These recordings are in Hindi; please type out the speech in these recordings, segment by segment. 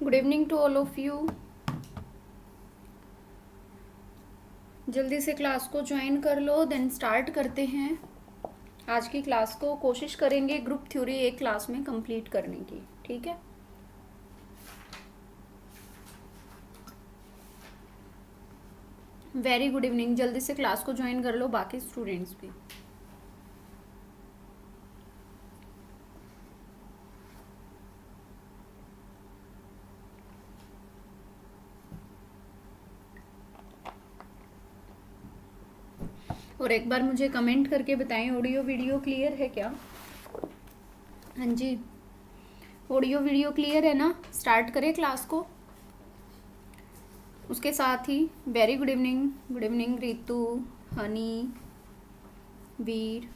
Good evening to all of you. जल्दी से क्लास को ज्वाइन कर लो, देन स्टार्ट करते हैं आज की क्लास को। कोशिश करेंगे ग्रुप थ्योरी एक क्लास में कंप्लीट करने की, ठीक है। Very good evening. जल्दी से क्लास को ज्वाइन कर लो बाकी स्टूडेंट्स भी। और एक बार मुझे कमेंट करके बताएं, ऑडियो वीडियो क्लियर है क्या? हाँ जी, ऑडियो वीडियो क्लियर है ना? स्टार्ट करें क्लास को। उसके साथ ही very good evening Ritu, Honey, Veer.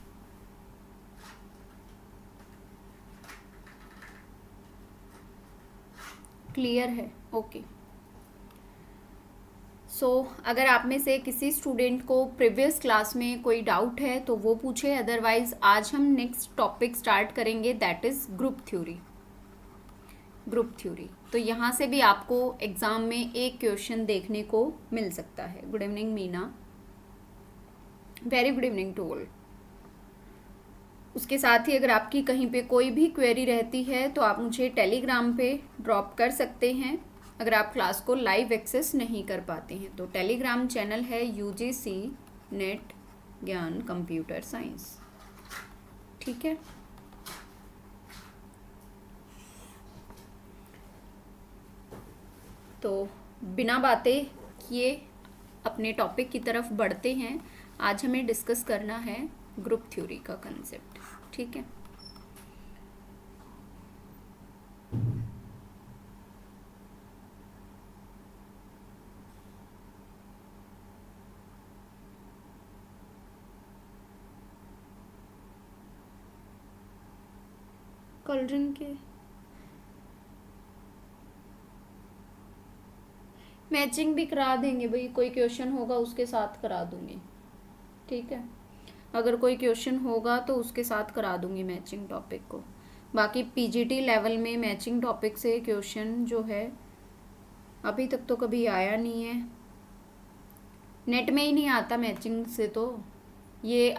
Clear है? ओके। अगर आप में से किसी स्टूडेंट को प्रीवियस क्लास में कोई डाउट है तो वो पूछे, अदरवाइज आज हम नेक्स्ट टॉपिक स्टार्ट करेंगे, दैट इज ग्रुप थ्योरी। तो यहाँ से भी आपको एग्जाम में एक क्वेश्चन देखने को मिल सकता है। Good evening Meena, very good evening to all. उसके साथ ही अगर आपकी कहीं पे कोई भी क्वेरी रहती है तो आप मुझे टेलीग्राम पे ड्रॉप कर सकते हैं, अगर आप क्लास को लाइव एक्सेस नहीं कर पाते हैं तो। टेलीग्राम चैनल है यूजीसी नेट ज्ञान कंप्यूटर साइंस, ठीक है। तो बिना बातें किए अपने टॉपिक की तरफ बढ़ते हैं। आज हमें डिस्कस करना है ग्रुप थ्योरी का कंसेप्ट, ठीक है। कॉलड्रिन के मैचिंग भी करा देंगे भाई, कोई क्वेश्चन होगा उसके साथ करा दूंगी, ठीक है। अगर कोई क्वेश्चन होगा तो उसके साथ करा दूंगी मैचिंग टॉपिक को। बाकी पीजीटी लेवल में मैचिंग टॉपिक से क्वेश्चन जो है अभी तक तो कभी आया नहीं है, नेट में ही नहीं आता मैचिंग से। तो ये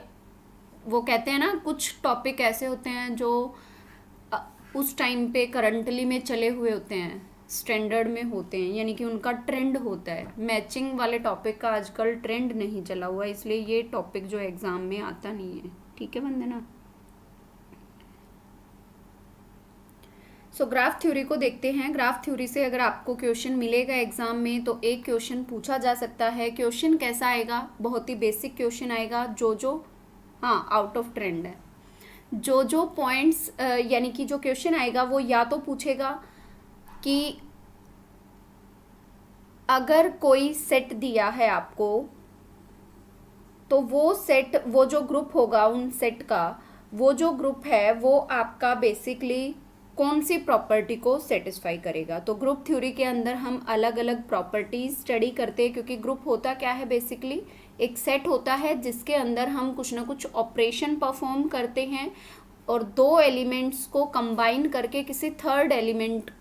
वो कहते हैं ना, कुछ टॉपिक ऐसे होते हैं जो उस टाइम पे करंटली में चले हुए होते हैं, स्टैंडर्ड में होते हैं, यानी कि उनका ट्रेंड होता है। मैचिंग वाले टॉपिक का आजकल ट्रेंड नहीं चला हुआ, इसलिए ये टॉपिक जो एग्ज़ाम में आता नहीं है, ठीक है वंदना। ग्राफ थ्योरी को देखते हैं। ग्राफ थ्योरी से अगर आपको क्वेश्चन मिलेगा एग्जाम में तो एक क्वेश्चन पूछा जा सकता है। क्वेश्चन कैसा आएगा? बहुत ही बेसिक क्वेश्चन आएगा, हाँ आउट ऑफ ट्रेंड है। जो पॉइंट्स यानी कि जो क्वेश्चन आएगा वो या तो पूछेगा कि अगर कोई सेट दिया है आपको तो वो सेट, वो जो ग्रुप होगा उन सेट का, वो जो ग्रुप है वो आपका बेसिकली कौन सी प्रॉपर्टी को सेटिस्फाई करेगा। तो ग्रुप थ्योरी के अंदर हम अलग अलग प्रॉपर्टीज स्टडी करते हैं, क्योंकि ग्रुप होता क्या है, बेसिकली एक सेट होता है जिसके अंदर हम कुछ ना कुछ ऑपरेशन परफॉर्म करते हैं और दो एलिमेंट्स को कंबाइन करके किसी थर्ड एलिमेंट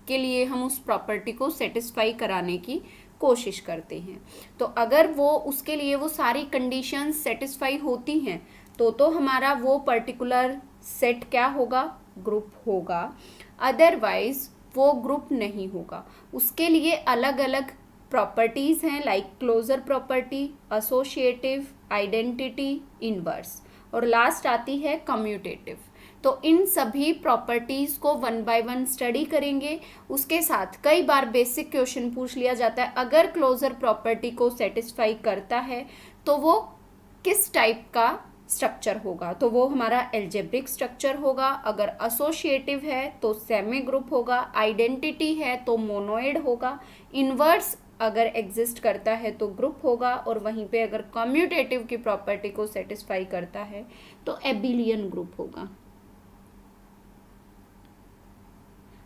के लिए हम उस प्रॉपर्टी को सेटिस्फाई कराने की कोशिश करते हैं। तो अगर वो उसके लिए वो सारी कंडीशंस सेटिस्फाई होती हैं तो हमारा वो पर्टिकुलर सेट क्या होगा, ग्रुप होगा। अदरवाइज वो ग्रुप नहीं होगा। उसके लिए अलग अलग प्रॉपर्टीज हैं, like closure property, associative, identity, inverse, और लास्ट आती है कम्यूटेटिव। तो इन सभी प्रॉपर्टीज को वन बाय वन स्टडी करेंगे। उसके साथ कई बार बेसिक क्वेश्चन पूछ लिया जाता है, अगर क्लोजर प्रॉपर्टी को सेटिस्फाई करता है तो वो किस टाइप का स्ट्रक्चर होगा, तो वो हमारा एल्जेब्रिक स्ट्रक्चर होगा। अगर एसोसिएटिव है तो सेमी ग्रुप होगा, आइडेंटिटी है तो मोनोइड होगा, इनवर्स अगर एग्जिस्ट करता है तो ग्रुप होगा, और वहीं पे अगर कम्यूटेटिव की प्रॉपर्टी को सेटिस्फाई करता है तो एबिलियन ग्रुप होगा।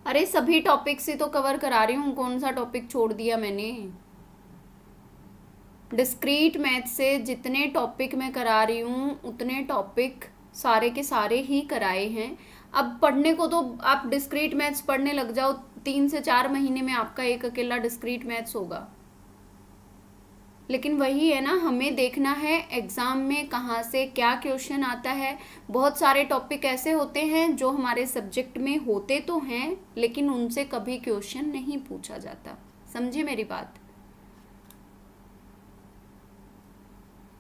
अरे सभी टॉपिक्स ही तो कवर करा रही हूँ, कौन सा टॉपिक छोड़ दिया मैंने? डिस्क्रीट मैथ से जितने टॉपिक मैं करा रही हूँ उतने टॉपिक सारे के सारे ही कराए हैं। अब पढ़ने को तो आप डिस्क्रीट मैथ्स पढ़ने लग जाओ 3 से 4 महीने में आपका एक अकेला डिस्क्रीट मैथ्स होगा। लेकिन वही है ना, हमें देखना है एग्ज़ाम में कहाँ से क्या क्वेश्चन आता है। बहुत सारे टॉपिक ऐसे होते हैं जो हमारे सब्जेक्ट में होते तो हैं लेकिन उनसे कभी क्वेश्चन नहीं पूछा जाता। समझे मेरी बात?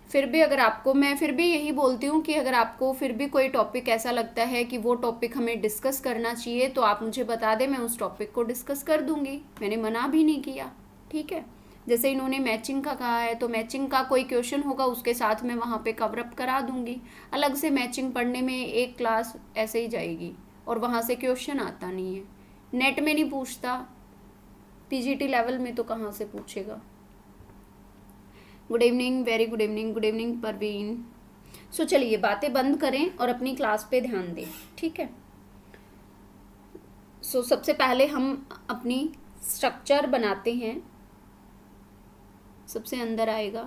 फिर भी अगर आपको, मैं फिर भी यही बोलती हूँ कि अगर आपको फिर भी कोई टॉपिक ऐसा लगता है कि वो टॉपिक हमें डिस्कस करना चाहिए तो आप मुझे बता दें, मैं उस टॉपिक को डिस्कस कर दूँगी। मैंने मना भी नहीं किया, ठीक है। जैसे इन्होंने मैचिंग का कहा है तो मैचिंग का कोई क्वेश्चन होगा उसके साथ मैं वहाँ पे कवर अप करा दूँगी। अलग से मैचिंग पढ़ने में एक क्लास ऐसे ही जाएगी और वहाँ से क्वेश्चन आता नहीं है। नेट में नहीं पूछता, पीजीटी लेवल में तो कहाँ से पूछेगा। Good evening, very good evening, good evening Parveen. So चलिए बातें बंद करें और अपनी क्लास पे ध्यान दें, ठीक है। सो सबसे पहले हम अपनी स्ट्रक्चर बनाते हैं। सबसे अंदर आएगा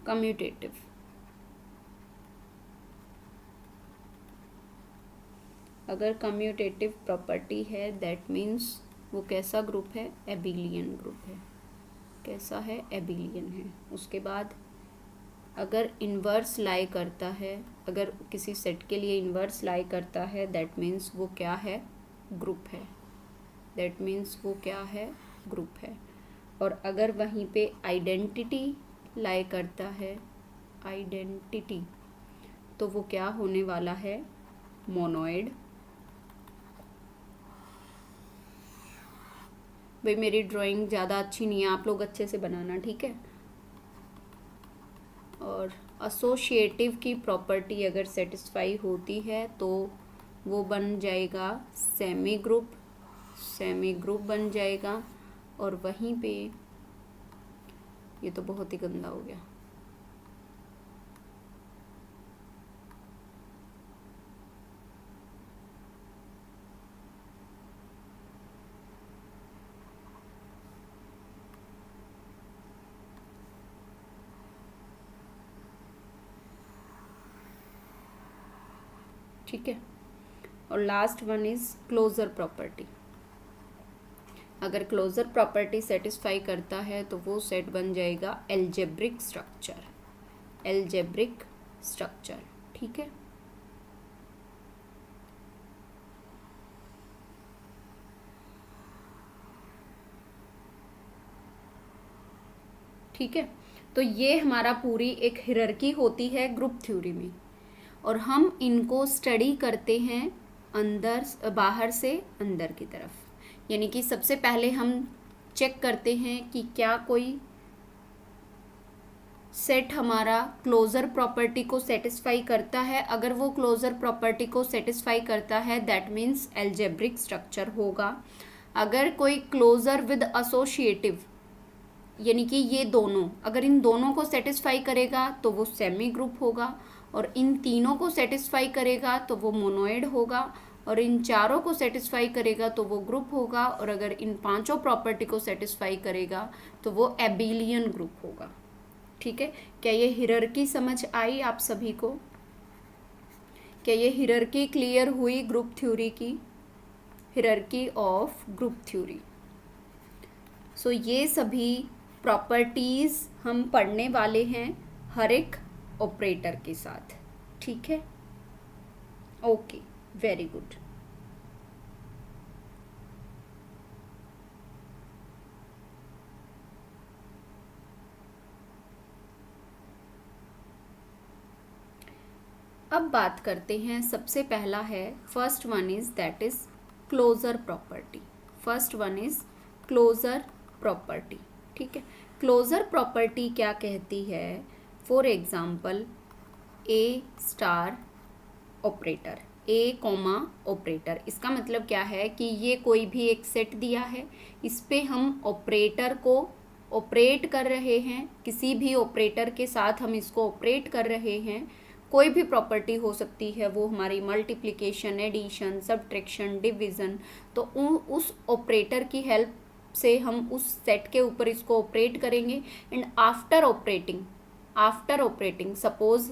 कम्यूटेटिव। अगर कम्यूटेटिव प्रॉपर्टी है दैट मीन्स वो कैसा ग्रुप है? एबिलियन ग्रुप है। कैसा है? एबिलियन है। उसके बाद अगर इन्वर्स लाई करता है, अगर किसी सेट के लिए इन्वर्स लाई करता है दैट मीन्स वो क्या है? ग्रुप है। दैट मीन्स वो क्या है? ग्रुप है। और अगर वहीं पे आइडेंटिटी लाई करता है, आइडेंटिटी, तो वो क्या होने वाला है? मोनोइड। भाई मेरी ड्राइंग ज़्यादा अच्छी नहीं है, आप लोग अच्छे से बनाना, ठीक है। और एसोसिएटिव की प्रॉपर्टी अगर सेटिस्फाई होती है तो वो बन जाएगा सेमी ग्रुप। सेमी ग्रुप बन जाएगा। और वहीं पे ये तो बहुत ही गंदा हो गया। ठीक है। और last one is closure property. अगर क्लोजर प्रॉपर्टी सेटिस्फाई करता है तो वो सेट बन जाएगा एल्जेब्रिक स्ट्रक्चर। एल्जेब्रिक स्ट्रक्चर, ठीक है। ठीक है। तो ये हमारा पूरी एक हियरार्की होती है ग्रुप थ्योरी में, और हम इनको स्टडी करते हैं अंदर, बाहर से अंदर की तरफ। यानी कि सबसे पहले हम चेक करते हैं कि क्या कोई सेट हमारा क्लोजर प्रॉपर्टी को सेटिस्फाई करता है। अगर वो क्लोजर प्रॉपर्टी को सेटिस्फाई करता है दैट मीन्स एल्जेब्रिक स्ट्रक्चर होगा। अगर कोई क्लोजर विद एसोसिएटिव, यानी कि ये दोनों, अगर इन दोनों को सेटिस्फाई करेगा तो वो सेमी ग्रुप होगा, और इन तीनों को सेटिस्फाई करेगा तो वो मोनोइड होगा, और इन चारों को सेटिस्फाई करेगा तो वो ग्रुप होगा, और अगर इन पांचों प्रॉपर्टी को सेटिस्फाई करेगा तो वो एबिलियन ग्रुप होगा। ठीक है। क्या ये हियरार्की समझ आई आप सभी को? क्या ये हियरार्की क्लियर हुई ग्रुप थ्योरी की? Hierarchy of group theory. सो ये सभी प्रॉपर्टीज़ हम पढ़ने वाले हैं हर एक ऑपरेटर के साथ, ठीक है। Okay, very good. अब बात करते हैं, सबसे पहला है first one is that is closure property. First one is closure property, ठीक है। क्लोजर प्रॉपर्टी क्या कहती है? For example a star operator, a comma operator, इसका मतलब क्या है कि ये कोई भी एक सेट दिया है, इस पे हम ऑपरेटर को ऑपरेट कर रहे हैं, किसी भी ऑपरेटर के साथ हम इसको ऑपरेट कर रहे हैं। कोई भी प्रॉपर्टी हो सकती है, वो हमारी मल्टीप्लिकेशन, एडिशन, सब्ट्रैक्शन, डिवीज़न, तो उस ऑपरेटर की हेल्प से हम उस सेट के ऊपर इसको ऑपरेट करेंगे। एंड आफ्टर ऑपरेटिंग सपोज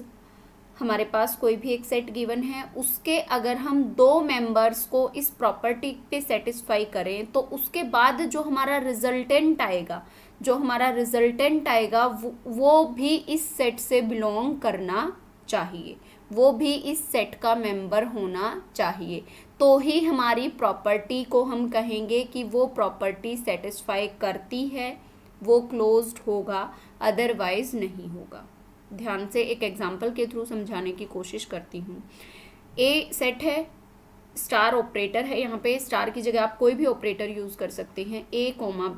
हमारे पास कोई भी एक सेट गिवन है, उसके अगर हम दो मेंबर्स को इस प्रॉपर्टी पे सेटिस्फाई करें तो उसके बाद जो हमारा रिजल्टेंट आएगा वो भी इस सेट से बिलोंग करना चाहिए, वो भी इस सेट का मेंबर होना चाहिए, तो ही हमारी प्रॉपर्टी को हम कहेंगे कि वो प्रॉपर्टी सेटिस्फाई करती है, वो क्लोज्ड होगा, अदरवाइज नहीं होगा। ध्यान से एक एग्जांपल के थ्रू समझाने की कोशिश करती हूँ। ए सेट है, स्टार ऑपरेटर है, यहाँ पे स्टार की जगह आप कोई भी ऑपरेटर यूज़ कर सकते हैं। ए कोमा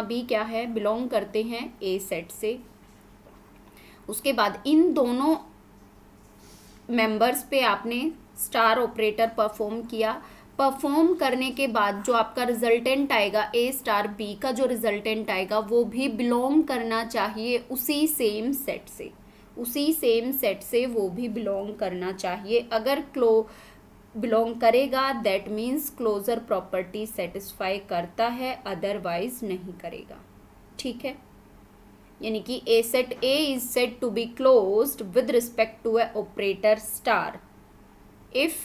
बी क्या है, बिलोंग करते हैं ए सेट से। उसके बाद इन दोनों मेंबर्स पे आपने स्टार ऑपरेटर परफॉर्म करने के बाद जो आपका रिजल्टेंट आएगा ए स्टार बी का जो रिजल्टेंट आएगा वो भी बिलोंग करना चाहिए उसी सेम सेट से वो भी बिलोंग करना चाहिए। अगर बिलोंग करेगा that means closure property satisfy करता है, अदरवाइज नहीं करेगा। ठीक है, यानी कि a set A is said to be closed with respect to a operator star if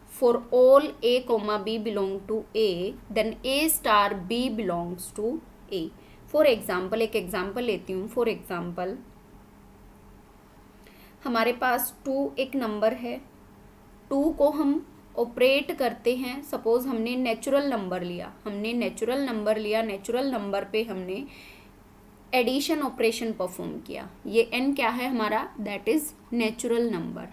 for all a comma b belong to a then a star b belongs to a। For example एक एग्जाम्पल लेती हूँ। फॉर एग्जाम्पल हमारे पास 2 एक नंबर है, 2 को हम ऑपरेट करते हैं। सपोज हमने नेचुरल नंबर लिया, नेचुरल नंबर पे हमने एडिशन ऑपरेशन परफॉर्म किया। ये n क्या है हमारा, दैट इज नेचुरल नंबर।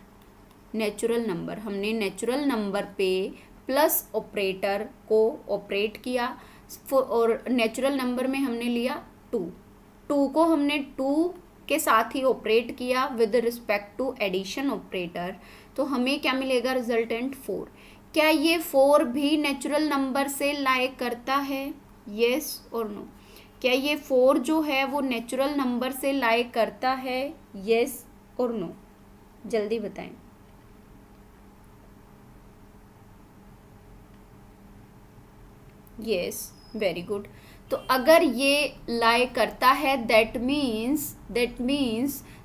हमने नेचुरल नंबर पे प्लस ऑपरेटर को ऑपरेट किया और नेचुरल नंबर में हमने लिया 2 को हमने 2 के साथ ही ऑपरेट किया with respect to addition operator, तो हमें क्या मिलेगा, रिजल्टेंट 4। क्या ये 4 भी नेचुरल नंबर से लाई करता है, येस और नो? क्या ये 4 जो है वो नेचुरल नंबर से लाई करता है, येस और नो? जल्दी बताएं। Yes, very good. तो अगर ये लाई करता है दैट मीन्स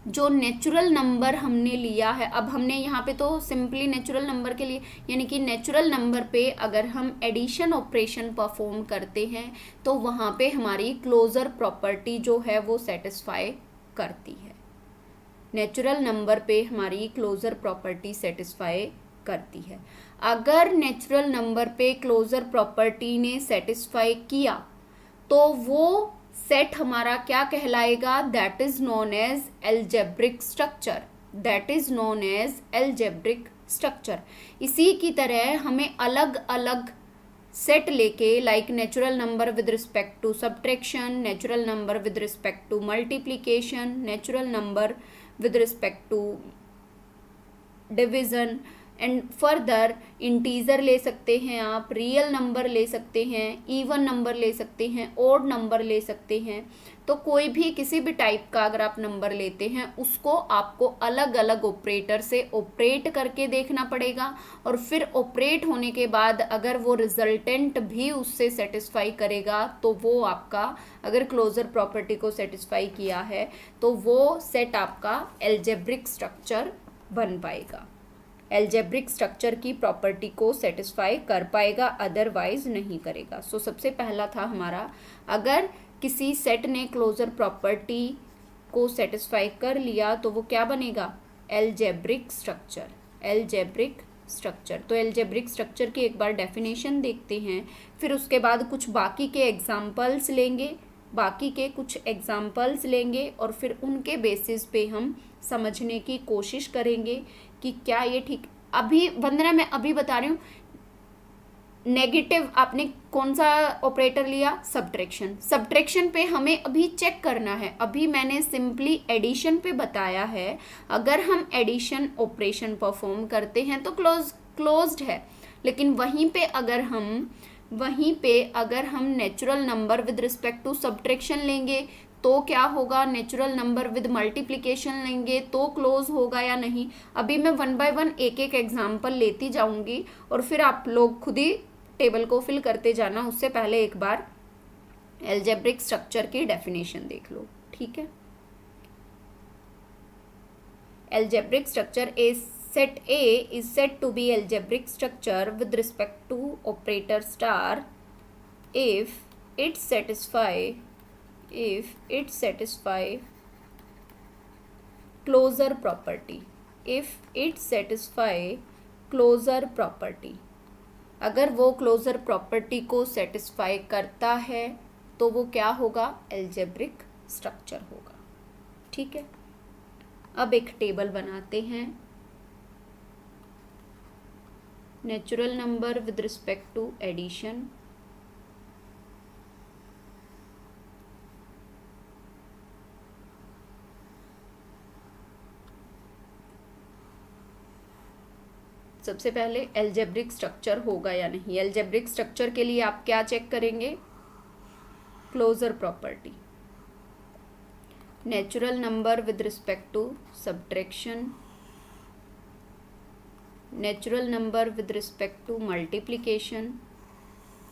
जो नेचुरल नंबर हमने लिया है, अब हमने यहाँ पे तो सिंपली नेचुरल नंबर के लिए, यानी कि नेचुरल नंबर पे अगर हम एडिशन ऑपरेशन परफॉर्म करते हैं तो वहाँ पे हमारी क्लोजर प्रॉपर्टी जो है वो सेटिस्फाई करती है। नेचुरल नंबर पे हमारी क्लोजर प्रॉपर्टी सेटिस्फाई करती है। अगर नेचुरल नंबर पे क्लोजर प्रॉपर्टी ने सेटिस्फाई किया तो वो सेट हमारा क्या कहलाएगा, that is known as algebraic structure. इसी की तरह हमें अलग अलग सेट लेके like natural number with respect to subtraction, natural number with respect to multiplication, natural number with respect to division and further integer ले सकते हैं आप, रियल नंबर ले सकते हैं, इवन नंबर ले सकते हैं, ओड नंबर ले सकते हैं। तो कोई भी किसी भी टाइप का अगर आप नंबर लेते हैं उसको आपको अलग अलग ऑपरेटर से ऑपरेट करके देखना पड़ेगा और फिर ऑपरेट होने के बाद अगर वो रिजल्टेंट भी उससे सेटिस्फाई करेगा तो वो आपका, अगर क्लोजर प्रॉपर्टी को सेटिस्फाई किया है तो वो सेट आपका एल्जेब्रिक स्ट्रक्चर बन पाएगा, एल्जेब्रिक स्ट्रक्चर की प्रॉपर्टी को सेटिस्फाई कर पाएगा, अदरवाइज नहीं करेगा। सो सबसे पहला था हमारा, अगर किसी सेट ने क्लोजर प्रॉपर्टी को सेटिस्फाई कर लिया तो वो क्या बनेगा, एल्जेब्रिक स्ट्रक्चर। तो एल्जेब्रिक स्ट्रक्चर की एक बार डेफिनेशन देखते हैं, फिर उसके बाद कुछ बाकी के एग्जाम्पल्स लेंगे और फिर उनके बेसिस पे हम समझने की कोशिश करेंगे कि क्या ये ठीक। अभी वंदना मैं अभी बता रही हूँ, नेगेटिव आपने कौन सा ऑपरेटर लिया, सब्ट्रैक्शन पे हमें अभी चेक करना है। अभी मैंने सिंपली एडिशन पे बताया है, अगर हम एडिशन ऑपरेशन परफॉर्म करते हैं तो क्लोज्ड है, लेकिन वहीं पे अगर हम natural number with respect to subtraction लेंगे तो क्या होगा, नेचुरल नंबर विद मल्टीप्लिकेशन लेंगे तो क्लोज होगा या नहीं। अभी मैं 1 बाय 1 एक एग्जाम्पल लेती जाऊंगी और फिर आप लोग खुद ही टेबल को फिल करते जाना। उससे पहले एक बार एल्जेब्रिक स्ट्रक्चर की डेफिनेशन देख लो, ठीक है। algebraic structure a set A is said to be algebraic structure with respect to operator star if it satisfy closure property. If it satisfy closure property, अगर वो क्लोजर प्रॉपर्टी को सेटिस्फाई करता है तो वो क्या होगा, एल्जेब्रिक स्ट्रक्चर होगा। ठीक है, अब एक टेबल बनाते हैं। Natural number with respect to addition, सबसे पहले एल्जेब्रिक स्ट्रक्चर होगा या नहीं। एल्जेब्रिक स्ट्रक्चर के लिए आप क्या चेक करेंगे, closure property. Natural number with respect to subtraction, natural number with respect to multiplication.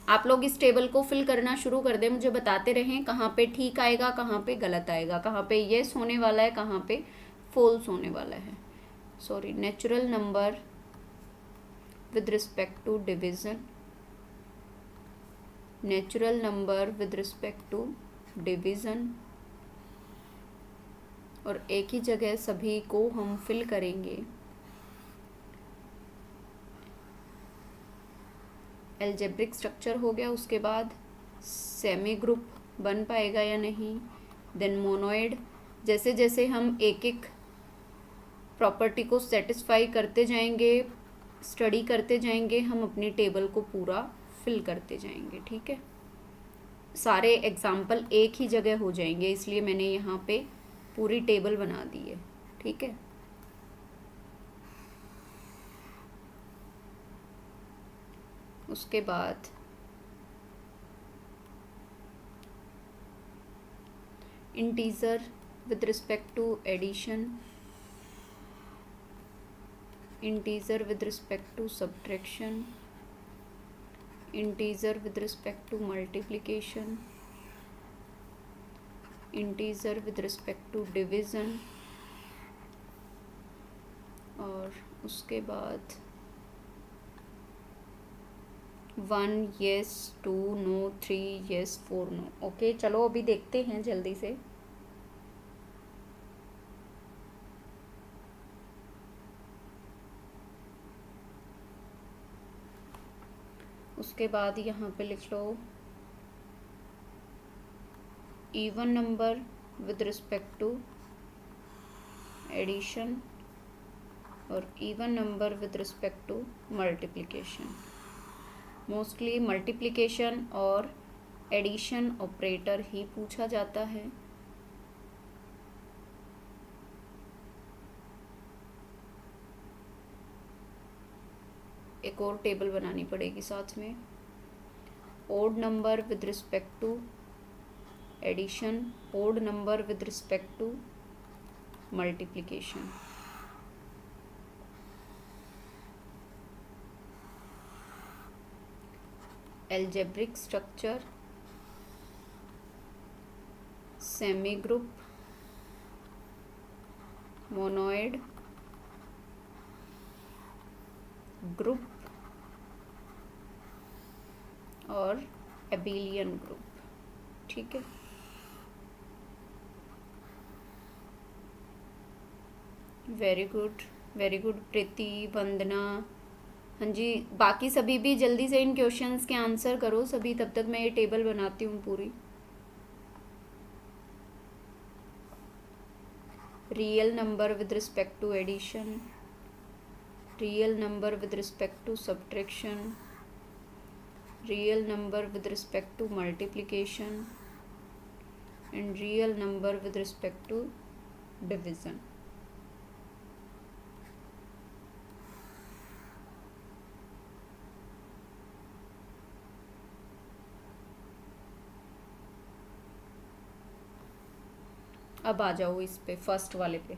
आप लोग इस टेबल को फिल करना शुरू कर दें, मुझे बताते रहें कहाँ पे ठीक आएगा, कहाँ पे गलत आएगा, कहाँ पे येस होने वाला है, कहाँ पे फॉल्स होने वाला है। Sorry, natural number with respect to division, natural number with respect to division, और एक ही जगह सभी को हम फिल करेंगे। एल्जेब्रिक स्ट्रक्चर हो गया, उसके बाद सेमी ग्रुप बन पाएगा या नहीं, देन मोनोइड। जैसे जैसे हम एक एक प्रॉपर्टी को सेटिस्फाई करते जाएंगे, स्टडी करते जाएंगे, हम अपनी टेबल को पूरा फिल करते जाएंगे। ठीक है, सारे एग्जाम्पल एक ही जगह हो जाएंगे, इसलिए मैंने यहाँ पे पूरी टेबल बना दी है। ठीक है, उसके बाद integer with respect to addition, integer with respect to subtraction, integer with respect to multiplication, integer with respect to division, और उसके बाद 1 yes 2 no 3 yes 4 no। Okay, चलो अभी देखते हैं जल्दी से। उसके बाद यहाँ पे लिख लो even number with respect to addition और even number with respect to multiplication. Mostly multiplication और एडिशन ऑपरेटर ही पूछा जाता है। एक और टेबल बनानी पड़ेगी साथ में, odd number with respect to addition, odd number with respect to multiplication. Algebraic structure, semi group, monoid, group और एबिलियन ग्रुप। ठीक है, very good, very good Preeti, Vandana. हाँ जी, बाकी सभी भी जल्दी से इन क्वेश्चंस के आंसर करो सभी, तब तक मैं ये टेबल बनाती हूँ पूरी। Real number with respect to addition, real number with respect to subtraction, real number with respect to multiplication and real number with respect to division. अब आ जाओ इस पे, फर्स्ट वाले पे।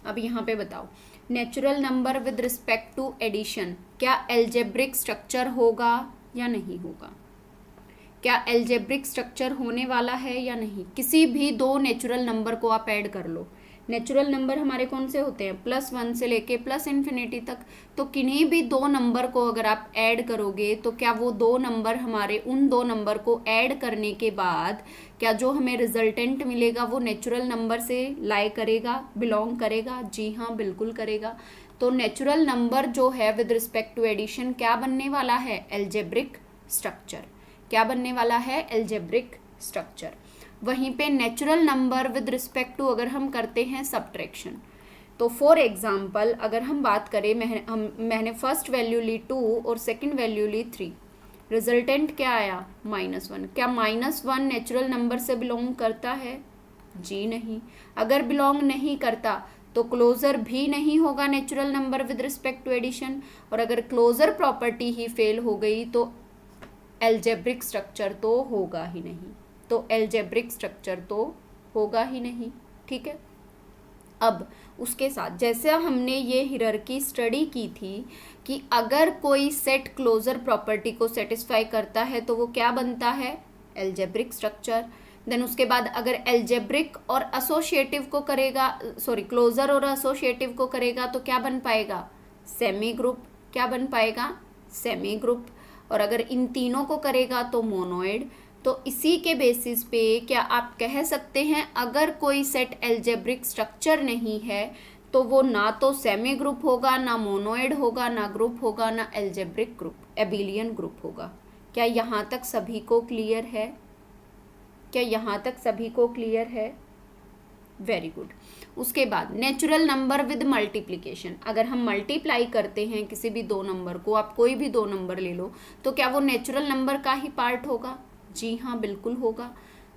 अब यहाँ पे बताओ, natural number with respect to addition क्या एल्जेब्रिक स्ट्रक्चर होगा या नहीं होगा? क्या एल्जेब्रिक स्ट्रक्चर होने वाला है या नहीं? किसी भी दो नेचुरल नंबर को आप ऐड कर लो, नेचुरल नंबर हमारे कौन से होते हैं, +1 से लेके +∞ तक। तो किन्हीं भी दो नंबर को अगर आप ऐड करोगे तो क्या वो दो नंबर हमारे, उन दो नंबर को ऐड करने के बाद क्या जो हमें रिजल्टेंट मिलेगा वो नेचुरल नंबर से लाई करेगा, बिलोंग करेगा? जी हाँ, बिल्कुल करेगा। तो नेचुरल नंबर जो है विद रिस्पेक्ट टू एडिशन क्या बनने वाला है, एल्जेब्रिक स्ट्रक्चर। क्या बनने वाला है, एल्जेब्रिक स्ट्रक्चर। वहीं पे natural number with respect to अगर हम करते हैं सब्ट्रैक्शन, तो फॉर एग्जांपल अगर हम बात करें, मैंने फर्स्ट वैल्यू ली 2 और सेकंड वैल्यू ली 3, रिजल्टेंट क्या आया, -1। क्या -1 नेचुरल नंबर से बिलोंग करता है? जी नहीं। अगर बिलोंग नहीं करता तो क्लोजर भी नहीं होगा natural number with respect to addition, और अगर क्लोजर प्रॉपर्टी ही फेल हो गई तो एल्जेब्रिक स्ट्रक्चर तो होगा ही नहीं। तो एल्जेब्रिक स्ट्रक्चर तो होगा ही नहीं, ठीक है। अब उसके साथ जैसे हमने ये हियरार्की स्टडी की थी कि अगर कोई सेट क्लोजर प्रॉपर्टी को सेटिस्फाई करता है तो वो क्या बनता है, एल्जेब्रिक स्ट्रक्चर। देन उसके बाद अगर एल्जेब्रिक और एसोसिएटिव को करेगा, सॉरी क्लोजर और एसोसिएटिव को करेगा तो क्या बन पाएगा, सेमी ग्रुप। क्या बन पाएगा, सेमी ग्रुप। और अगर इन तीनों को करेगा तो मोनोइड। तो इसी के बेसिस पे क्या आप कह सकते हैं अगर कोई सेट एल्जेब्रिक स्ट्रक्चर नहीं है तो वो ना तो सेमी ग्रुप होगा, ना मोनोइड होगा, ना ग्रुप होगा, ना एल्जेब्रिक ग्रुप, एबिलियन ग्रुप होगा। क्या यहाँ तक सभी को क्लियर है? क्या यहाँ तक सभी को क्लियर है? Very good. उसके बाद नेचुरल नंबर विद मल्टीप्लिकेशन, अगर हम मल्टीप्लाई करते हैं किसी भी दो नंबर को, आप कोई भी दो नंबर ले लो, तो क्या वो नेचुरल नंबर का ही पार्ट होगा? जी हाँ, बिल्कुल होगा।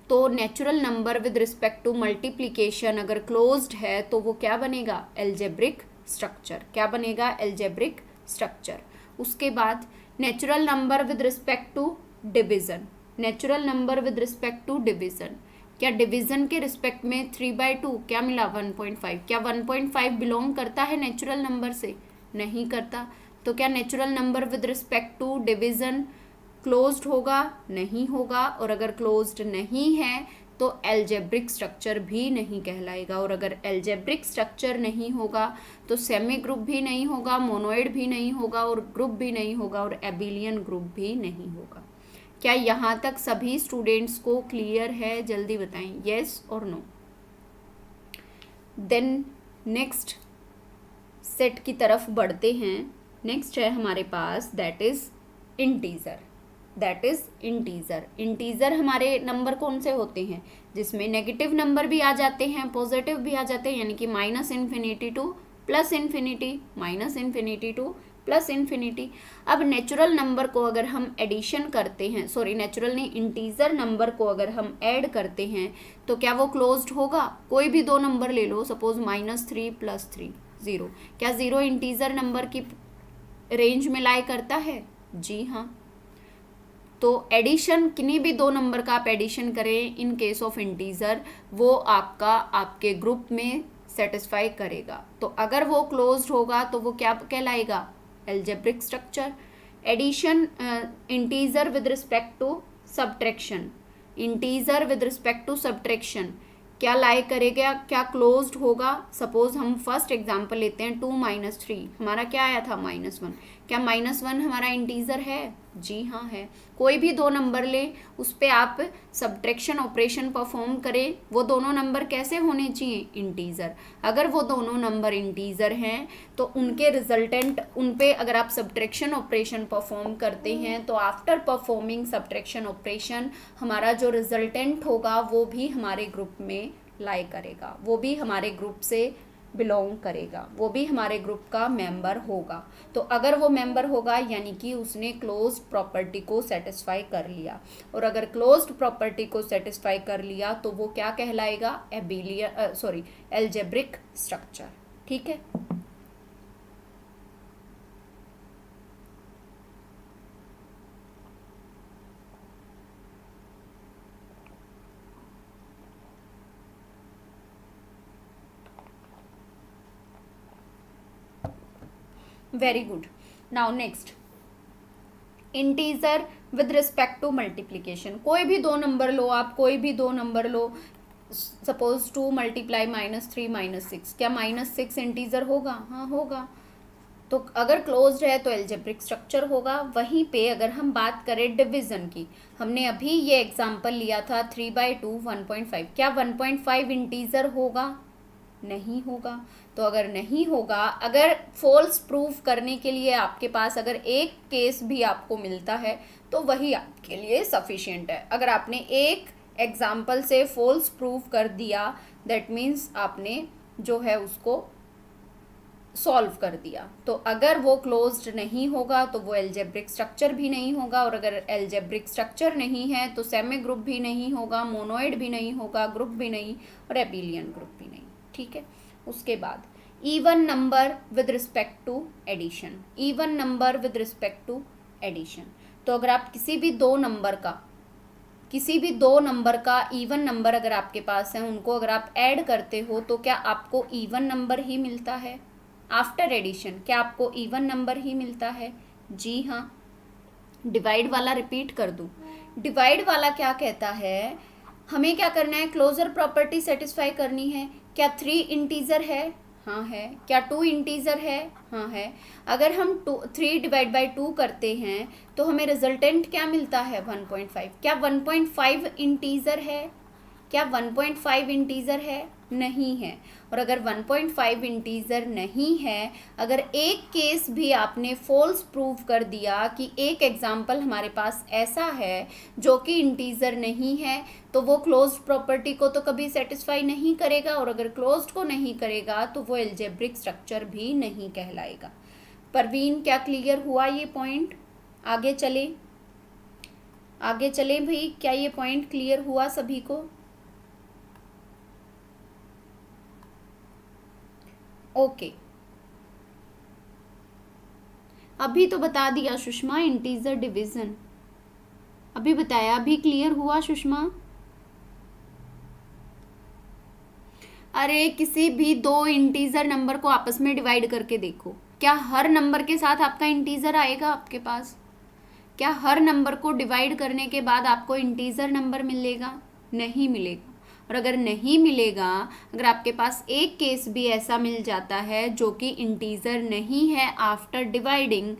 तो natural number with respect to multiplication अगर क्लोज्ड है तो वो क्या बनेगा, एल्जेब्रिक स्ट्रक्चर। क्या बनेगा, एल्जेब्रिक स्ट्रक्चर। उसके बाद natural number with respect to division, natural number with respect to division, क्या डिवीजन के रिस्पेक्ट में 3/2 क्या मिला, 1.5। क्या 1.5 बिलोंग करता है नेचुरल नंबर से? नहीं करता। तो क्या natural number with respect to division closed होगा? नहीं होगा। और अगर क्लोज्ड नहीं है तो एल्जेब्रिक स्ट्रक्चर भी नहीं कहलाएगा। और अगर एल्जेब्रिक स्ट्रक्चर नहीं होगा तो सेमी ग्रुप भी नहीं होगा, मोनोइड भी नहीं होगा, और ग्रुप भी नहीं होगा, और एबिलियन ग्रुप भी नहीं होगा। क्या यहाँ तक सभी स्टूडेंट्स को क्लियर है? जल्दी बताएं, येस और नो। देन नेक्स्ट सेट की तरफ बढ़ते हैं। नेक्स्ट है हमारे पास that is integer. That is integer. Integer हमारे नंबर कौन से होते हैं जिसमें नेगेटिव नंबर भी आ जाते हैं, पॉजिटिव भी आ जाते हैं, यानी कि -∞ टू +∞, -∞ टू +∞। अब नेचुरल नंबर को अगर हम एडिशन करते हैं, सॉरी नेचुरल नहीं, इंटीजर नंबर को अगर हम ऐड करते हैं तो क्या वो क्लोज्ड होगा? कोई भी दो नंबर ले लो, सपोज -3 + 3 0। क्या 0 इंटीजर नंबर की रेंज में लाई करता है? जी हाँ। तो एडिशन, किन्हीं भी दो नंबर का आप एडिशन करें इन केस ऑफ इंटीजर, वो आपका आपके ग्रुप में सेटिस्फाई करेगा। तो अगर वो क्लोज्ड होगा तो वो क्या कहलाएगा, algebraic structure. Addition, integer with respect to subtraction, integer with respect to subtraction क्या लाई करेगा, क्या क्लोज्ड होगा? सपोज हम फर्स्ट एग्जांपल लेते हैं 2 - 3, हमारा क्या आया था, -1। क्या -1 हमारा इंटीजर है? जी हाँ है। कोई भी दो नंबर ले, उस पर आप सब्ट्रैक्शन ऑपरेशन परफॉर्म करें, वो दोनों नंबर कैसे होने चाहिए, इंटीजर। अगर वो दोनों नंबर इंटीजर हैं तो उनके रिजल्टेंट, उन पे अगर आप सब्ट्रैक्शन ऑपरेशन परफॉर्म करते हैं तो आफ्टर परफॉर्मिंग सब्ट्रैक्शन ऑपरेशन हमारा जो रिजल्टेंट होगा वो भी हमारे ग्रुप में लाई करेगा, वो भी हमारे ग्रुप से बिलोंग करेगा, वो भी हमारे ग्रुप का मेंबर होगा। तो अगर वो मेंबर होगा यानी कि उसने क्लोज्ड प्रॉपर्टी को सेटिस्फाई कर लिया, और अगर क्लोज्ड प्रॉपर्टी को सेटिस्फाई कर लिया तो वो क्या कहलाएगा, एल्जेब्रिक स्ट्रक्चर। ठीक है। Very good. Now next, integer with respect to multiplication. कोई भी दो नंबर लो आप, कोई भी दो नंबर लो, सपोज 2 मल्टीप्लाई -3 -6, क्या -6 इंटीजर होगा? हाँ होगा। तो अगर क्लोज्ड है तो एल्जेब्रिक स्ट्रक्चर होगा। वहीं पे अगर हम बात करें डिवीजन की, हमने अभी ये एग्जांपल लिया था 3/2 1.5, क्या 1.5 इंटीजर होगा? नहीं होगा। तो अगर नहीं होगा, अगर फॉल्स प्रूफ करने के लिए आपके पास अगर एक केस भी आपको मिलता है तो वही आपके लिए सफिशिएंट है। अगर आपने एक एग्जाम्पल से फॉल्स प्रूफ कर दिया, दैट मीन्स आपने जो है उसको सॉल्व कर दिया। तो अगर वो क्लोज्ड नहीं होगा तो वो एल्जेब्रिक स्ट्रक्चर भी नहीं होगा, और अगर एल्जेब्रिक स्ट्रक्चर नहीं है तो सेमी ग्रुप भी नहीं होगा, मोनोइड भी नहीं होगा, ग्रुप भी नहीं, और एबिलियन ग्रुप भी नहीं। ठीक है। उसके बाद even number with respect to addition, even number with respect to addition. तो अगर आप किसी भी दो नंबर का इवन नंबर अगर आपके पास है, उनको अगर आप ऐड करते हो तो क्या आपको इवन नंबर ही मिलता है? आफ्टर एडिशन क्या आपको इवन नंबर ही मिलता है? जी हाँ। डिवाइड वाला रिपीट कर दूं, डिवाइड वाला क्या कहता है, हमें क्या करना है? क्लोजर प्रॉपर्टी सेटिस्फाई करनी है। क्या 3 इंटीजर है? हाँ है। क्या 2 इंटीजर है? हाँ है। अगर हम 3 डिवाइड बाई 2 करते हैं तो हमें रिजल्टेंट क्या मिलता है? 1.5। क्या 1.5 इंटीजर है? क्या 1.5 इंटीजर है? नहीं है। और अगर 1.5 इंटीजर नहीं है, अगर एक केस भी आपने फॉल्स प्रूव कर दिया कि एक एग्जाम्पल हमारे पास ऐसा है जो कि इंटीजर नहीं है, तो वो क्लोज्ड प्रॉपर्टी को तो कभी सेटिस्फाई नहीं करेगा, और अगर क्लोज्ड को नहीं करेगा तो वो एल्जेब्रिक स्ट्रक्चर भी नहीं कहलाएगा। परवीन, क्या क्लियर हुआ ये पॉइंट? आगे चले भाई, क्या ये पॉइंट क्लियर हुआ सभी को? ओके। अभी तो बता दिया सुषमा, इंटीजर डिवीजन अभी बताया, अभी क्लियर हुआ सुषमा? अरे किसी भी दो इंटीजर नंबर को आपस में डिवाइड करके देखो, क्या हर नंबर के साथ आपका इंटीजर आएगा आपके पास? क्या हर नंबर को डिवाइड करने के बाद आपको इंटीजर नंबर मिलेगा? नहीं मिलेगा। और अगर नहीं मिलेगा, अगर आपके पास एक केस भी ऐसा मिल जाता है जो कि इंटीजर नहीं है after dividing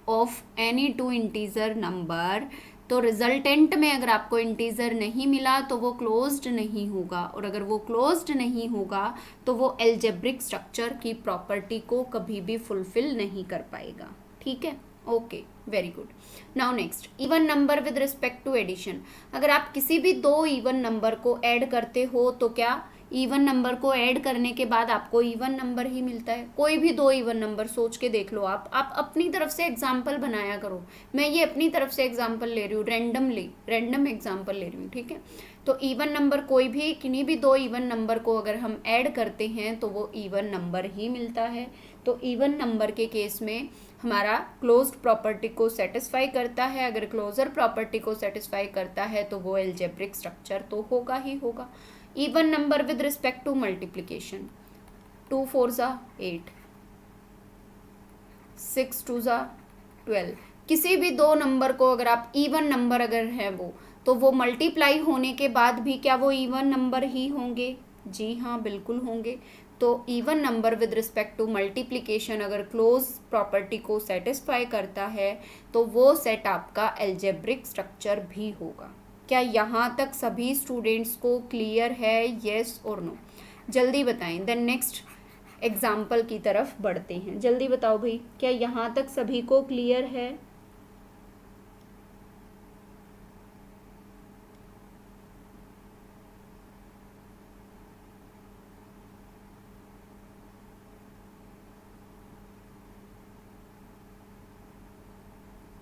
of any 2 integer number, तो रिजल्टेंट में अगर आपको इंटीजर नहीं मिला तो वो क्लोज्ड नहीं होगा, और अगर वो क्लोज्ड नहीं होगा तो वो एल्जेब्रिक स्ट्रक्चर की प्रॉपर्टी को कभी भी फुलफिल नहीं कर पाएगा। ठीक है, okay, very good. Now next, even number with respect to addition. अगर आप किसी भी दो इवन नंबर को ऐड करते हो तो क्या इवन नंबर को ऐड करने के बाद आपको इवन नंबर ही मिलता है? कोई भी दो इवन नंबर सोच के देख लो, आप अपनी तरफ से एग्जाम्पल बनाया करो। मैं ये अपनी तरफ से एग्जाम्पल ले रही हूँ, रैंडम एग्जाम्पल ले रही हूँ। ठीक है, तो इवन नंबर कोई भी, किन्हीं भी दो इवन नंबर को अगर हम ऐड करते हैं तो वो इवन नंबर ही मिलता है। तो इवन नंबर के केस में हमारा क्लोज्ड प्रॉपर्टी को सेटिस्फाई करता है। अगर क्लोजर प्रॉपर्टी को सेटिस्फाई करता है तो वो एल्जेब्रिक स्ट्रक्चर तो होगा ही होगा। Even number with respect to multiplication, 2 4 8, 6 2 12। किसी भी दो नंबर को अगर आप इवन नंबर अगर है वो, तो वो मल्टीप्लाई होने के बाद भी क्या वो इवन नंबर ही होंगे? जी हाँ, बिल्कुल होंगे। तो even number with respect to multiplication अगर क्लोज प्रॉपर्टी को सेटिस्फाई करता है तो वो सेट आपका एल्जेब्रिक स्ट्रक्चर भी होगा। क्या यहाँ तक सभी स्टूडेंट्स को क्लियर है? येस और नो? जल्दी बताएं, देन नेक्स्ट एग्जाम्पल की तरफ बढ़ते हैं। जल्दी बताओ भाई, क्या यहाँ तक सभी को क्लियर है?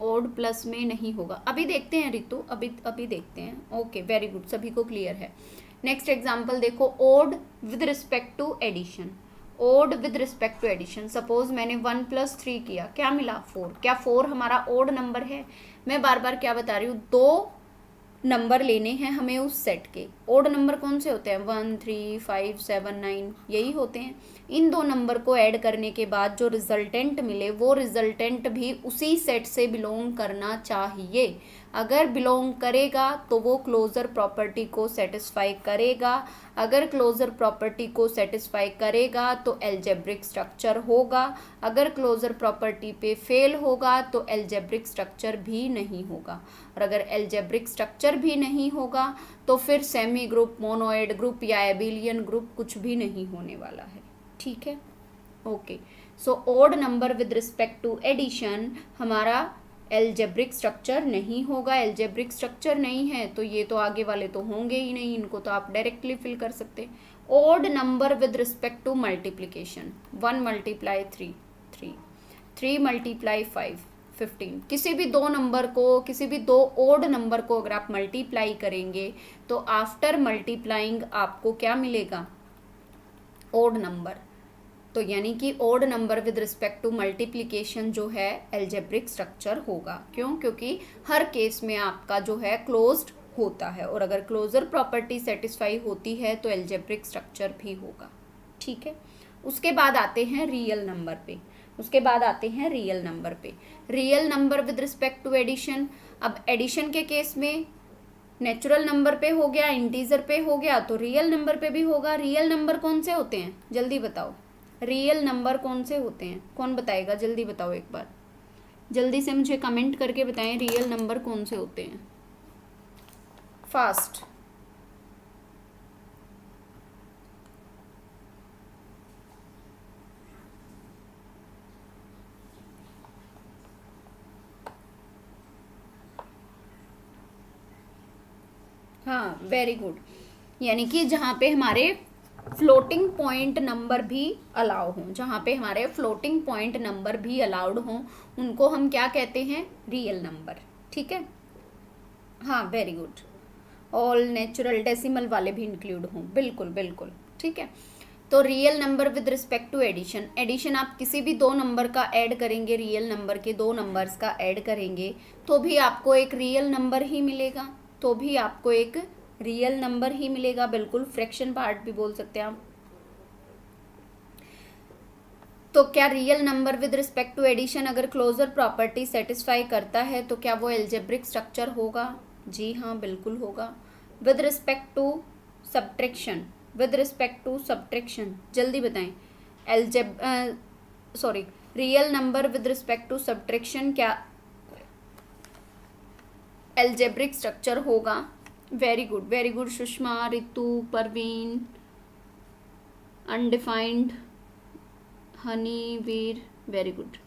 ओड प्लस में नहीं होगा, अभी देखते हैं रितु, अभी देखते हैं। ओके, वेरी गुड, सभी को क्लियर है। नेक्स्ट एग्जांपल देखो, odd with respect to addition. Odd with respect to addition, suppose मैंने 1 + 3 किया, क्या मिला? 4। क्या 4 हमारा ओड नंबर है? मैं बार बार क्या बता रही हूँ, दो नंबर लेने हैं हमें उस सेट के। ओड नंबर कौन से होते हैं? 1 3 5 7 9, यही होते हैं। इन दो नंबर को ऐड करने के बाद जो रिजल्टेंट मिले वो रिजल्टेंट भी उसी सेट से बिलोंग करना चाहिए। अगर बिलोंग करेगा तो वो क्लोजर प्रॉपर्टी को सेटिस्फाई करेगा। अगर क्लोजर प्रॉपर्टी को सेटिस्फाई करेगा तो एल्जेब्रिक स्ट्रक्चर होगा। अगर क्लोजर प्रॉपर्टी पे फेल होगा तो एल्जेब्रिक स्ट्रक्चर भी नहीं होगा। और अगर एल्जेब्रिक स्ट्रक्चर भी नहीं होगा तो फिर सेमी ग्रुप, मोनोइड ग्रुप या एबिलियन ग्रुप कुछ भी नहीं होने वाला है। ठीक है, okay. So odd number with respect to addition हमारा एल्जेब्रिक स्ट्रक्चर नहीं होगा। एल्जेब्रिक स्ट्रक्चर नहीं है तो ये तो आगे वाले तो होंगे ही नहीं, इनको तो आप डायरेक्टली फिल कर सकते। Odd number with respect to multiplication, 1 multiply 3 3, 3 multiply 5 15। किसी भी दो नंबर को, किसी भी दो ओड नंबर को अगर आप मल्टीप्लाई करेंगे तो आफ्टर मल्टीप्लाइंग आपको क्या मिलेगा? Odd number. तो यानी कि odd number with respect to multiplication जो है एल्जेब्रिक स्ट्रक्चर होगा। क्यों? क्योंकि हर केस में आपका जो है क्लोज्ड होता है, और अगर क्लोजर प्रॉपर्टी सेटिस्फाई होती है तो एल्जेब्रिक स्ट्रक्चर भी होगा। ठीक है, उसके बाद आते हैं रियल नंबर पे। Real number with respect to addition. अब एडिशन के केस में नेचुरल नंबर पे हो गया, इंटीजर पे हो गया, तो रियल नंबर पे भी होगा। रियल नंबर कौन से होते हैं? जल्दी बताओ, रियल नंबर कौन से होते हैं? कौन बताएगा? जल्दी बताओ, एक बार जल्दी से मुझे कमेंट करके बताएं, रियल नंबर कौन से होते हैं? फास्ट। हाँ, वेरी गुड। यानी कि जहाँ पे हमारे फ्लोटिंग पॉइंट नंबर भी अलाउ हों, जहाँ पे हमारे फ्लोटिंग पॉइंट नंबर भी अलाउड हों, उनको हम क्या कहते हैं? Real number. ठीक है, हाँ, very good. All natural decimal वाले भी इंक्लूड हों, बिल्कुल बिल्कुल। ठीक है, तो real number with respect to addition. Addition आप किसी भी दो नंबर का ऐड करेंगे, रियल नंबर के दो नंबर्स का ऐड करेंगे तो भी आपको एक रियल नंबर ही मिलेगा, बिल्कुल। फ्रैक्शन पार्ट भी बोल सकते हैं आप। तो क्या real number with respect to addition अगर क्लोजर प्रॉपर्टी सेटिस्फाई करता है तो क्या वो एल्जेब्रिक स्ट्रक्चर होगा? जी हाँ, बिल्कुल होगा। विद रिस्पेक्ट टू सब्ट्रैक्शन, जल्दी बताएं। Real number with respect to subtraction क्या एल्जेब्रिक स्ट्रक्चर होगा? Very good Sushma, Ritu, Parveen, undefined, Honey, Veer, very good.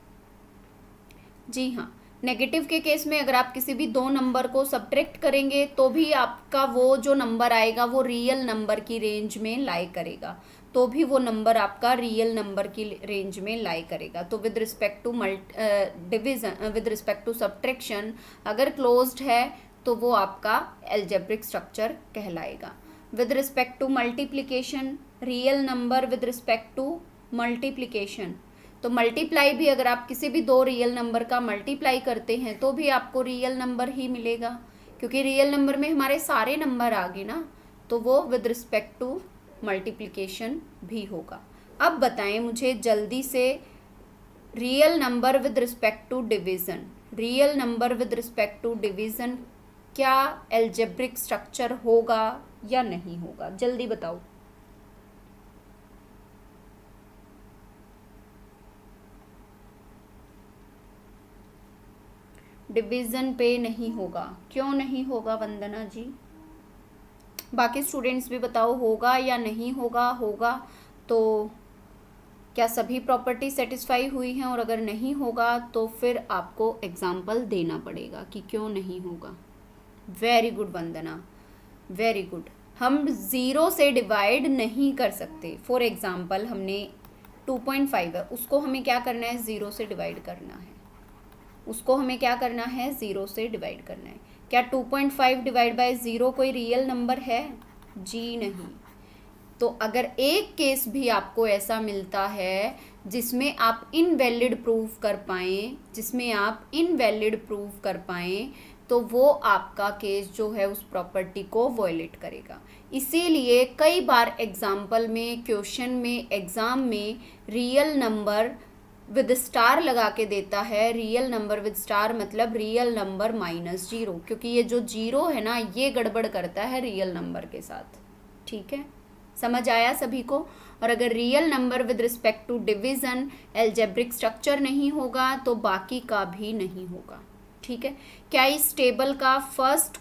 जी हाँ, नेगेटिव के केस में अगर आप किसी भी दो नंबर को सब्ट्रैक्ट करेंगे तो भी आपका वो जो नंबर आएगा वो रियल नंबर की रेंज में लाई करेगा, तो with respect to division, with respect to subtraction अगर क्लोज्ड है तो वो आपका एल्जेब्रिक स्ट्रक्चर कहलाएगा। With respect to multiplication, real number with respect to multiplication, तो मल्टीप्लाई भी अगर आप किसी भी दो रियल नंबर का मल्टीप्लाई करते हैं तो भी आपको रियल नंबर ही मिलेगा, क्योंकि रियल नंबर में हमारे सारे नंबर आ गए ना, तो वो विद रिस्पेक्ट टू मल्टीप्लिकेशन भी होगा। अब बताएं मुझे जल्दी से, real number with respect to division क्या एल्जेब्रिक स्ट्रक्चर होगा या नहीं होगा? जल्दी बताओ। डिवीज़न पे नहीं होगा, क्यों नहीं होगा वंदना जी? बाकी स्टूडेंट्स भी बताओ, होगा या नहीं होगा? होगा तो क्या सभी प्रॉपर्टी सेटिस्फाई हुई हैं, और अगर नहीं होगा तो फिर आपको एग्जाम्पल देना पड़ेगा कि क्यों नहीं होगा। वेरी गुड वंदना, वेरी गुड। हम 0 से डिवाइड नहीं कर सकते। फॉर एग्जाम्पल हमने 2.5 है, उसको हमें क्या करना है? 0 से डिवाइड करना है। ज़ीरो से डिवाइड करना है। क्या 2.5 डिवाइड बाय 0 कोई रियल नंबर है? जी नहीं। तो अगर एक केस भी आपको ऐसा मिलता है जिसमें आप इनवैलिड प्रूफ कर पाएँ तो वो आपका केस जो है उस प्रॉपर्टी को वॉयलेट करेगा। इसीलिए कई बार एग्जाम्पल में, क्वेश्चन में, एग्ज़ाम में रियल नंबर विद स्टार लगा के देता है, रियल नंबर विद स्टार मतलब रियल नंबर माइनस जीरो, क्योंकि ये जो जीरो है ना ये गड़बड़ करता है रियल नंबर के साथ। ठीक है, समझ आया सभी को। और अगर real number with respect to division algebraic structure नहीं होगा तो बाकी का भी नहीं होगा। ठीक है, क्या इस टेबल का फर्स्ट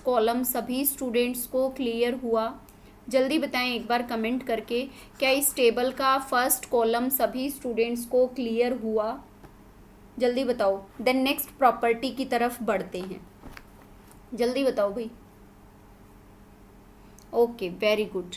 कॉलम सभी स्टूडेंट्स को क्लियर हुआ? जल्दी बताएं एक बार कमेंट करके, क्या इस टेबल का फर्स्ट कॉलम सभी स्टूडेंट्स को क्लियर हुआ? जल्दी बताओ। देन नेक्स्ट प्रॉपर्टी की तरफ बढ़ते हैं, जल्दी बताओ भाई। ओके, वेरी गुड,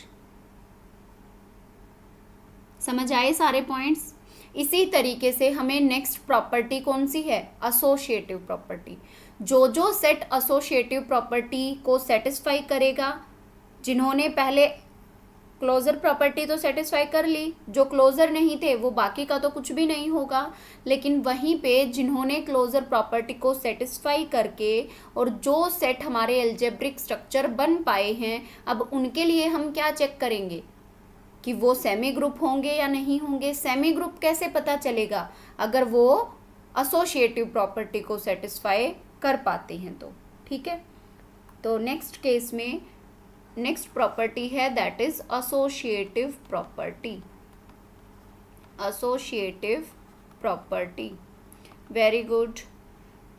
समझ आए सारे पॉइंट्स। इसी तरीके से हमें नेक्स्ट प्रॉपर्टी कौन सी है? Associative property. जो सेट एसोसिएटिव प्रॉपर्टी को सेटिस्फाई करेगा, जिन्होंने पहले क्लोजर प्रॉपर्टी तो सेटिस्फाई कर ली, जो क्लोजर नहीं थे वो बाकी का तो कुछ भी नहीं होगा, लेकिन वहीं पे जिन्होंने क्लोजर प्रॉपर्टी को सेटिस्फाई करके और जो सेट हमारे एल्जेब्रिक स्ट्रक्चर बन पाए हैं, अब उनके लिए हम क्या चेक करेंगे कि वो सेमी ग्रुप होंगे या नहीं होंगे। सेमी ग्रुप कैसे पता चलेगा? अगर वो एसोसिएटिव प्रॉपर्टी को सेटिस्फाई कर पाते हैं तो। ठीक है, तो नेक्स्ट केस में नेक्स्ट प्रॉपर्टी है that is associative property. Associative property, very good.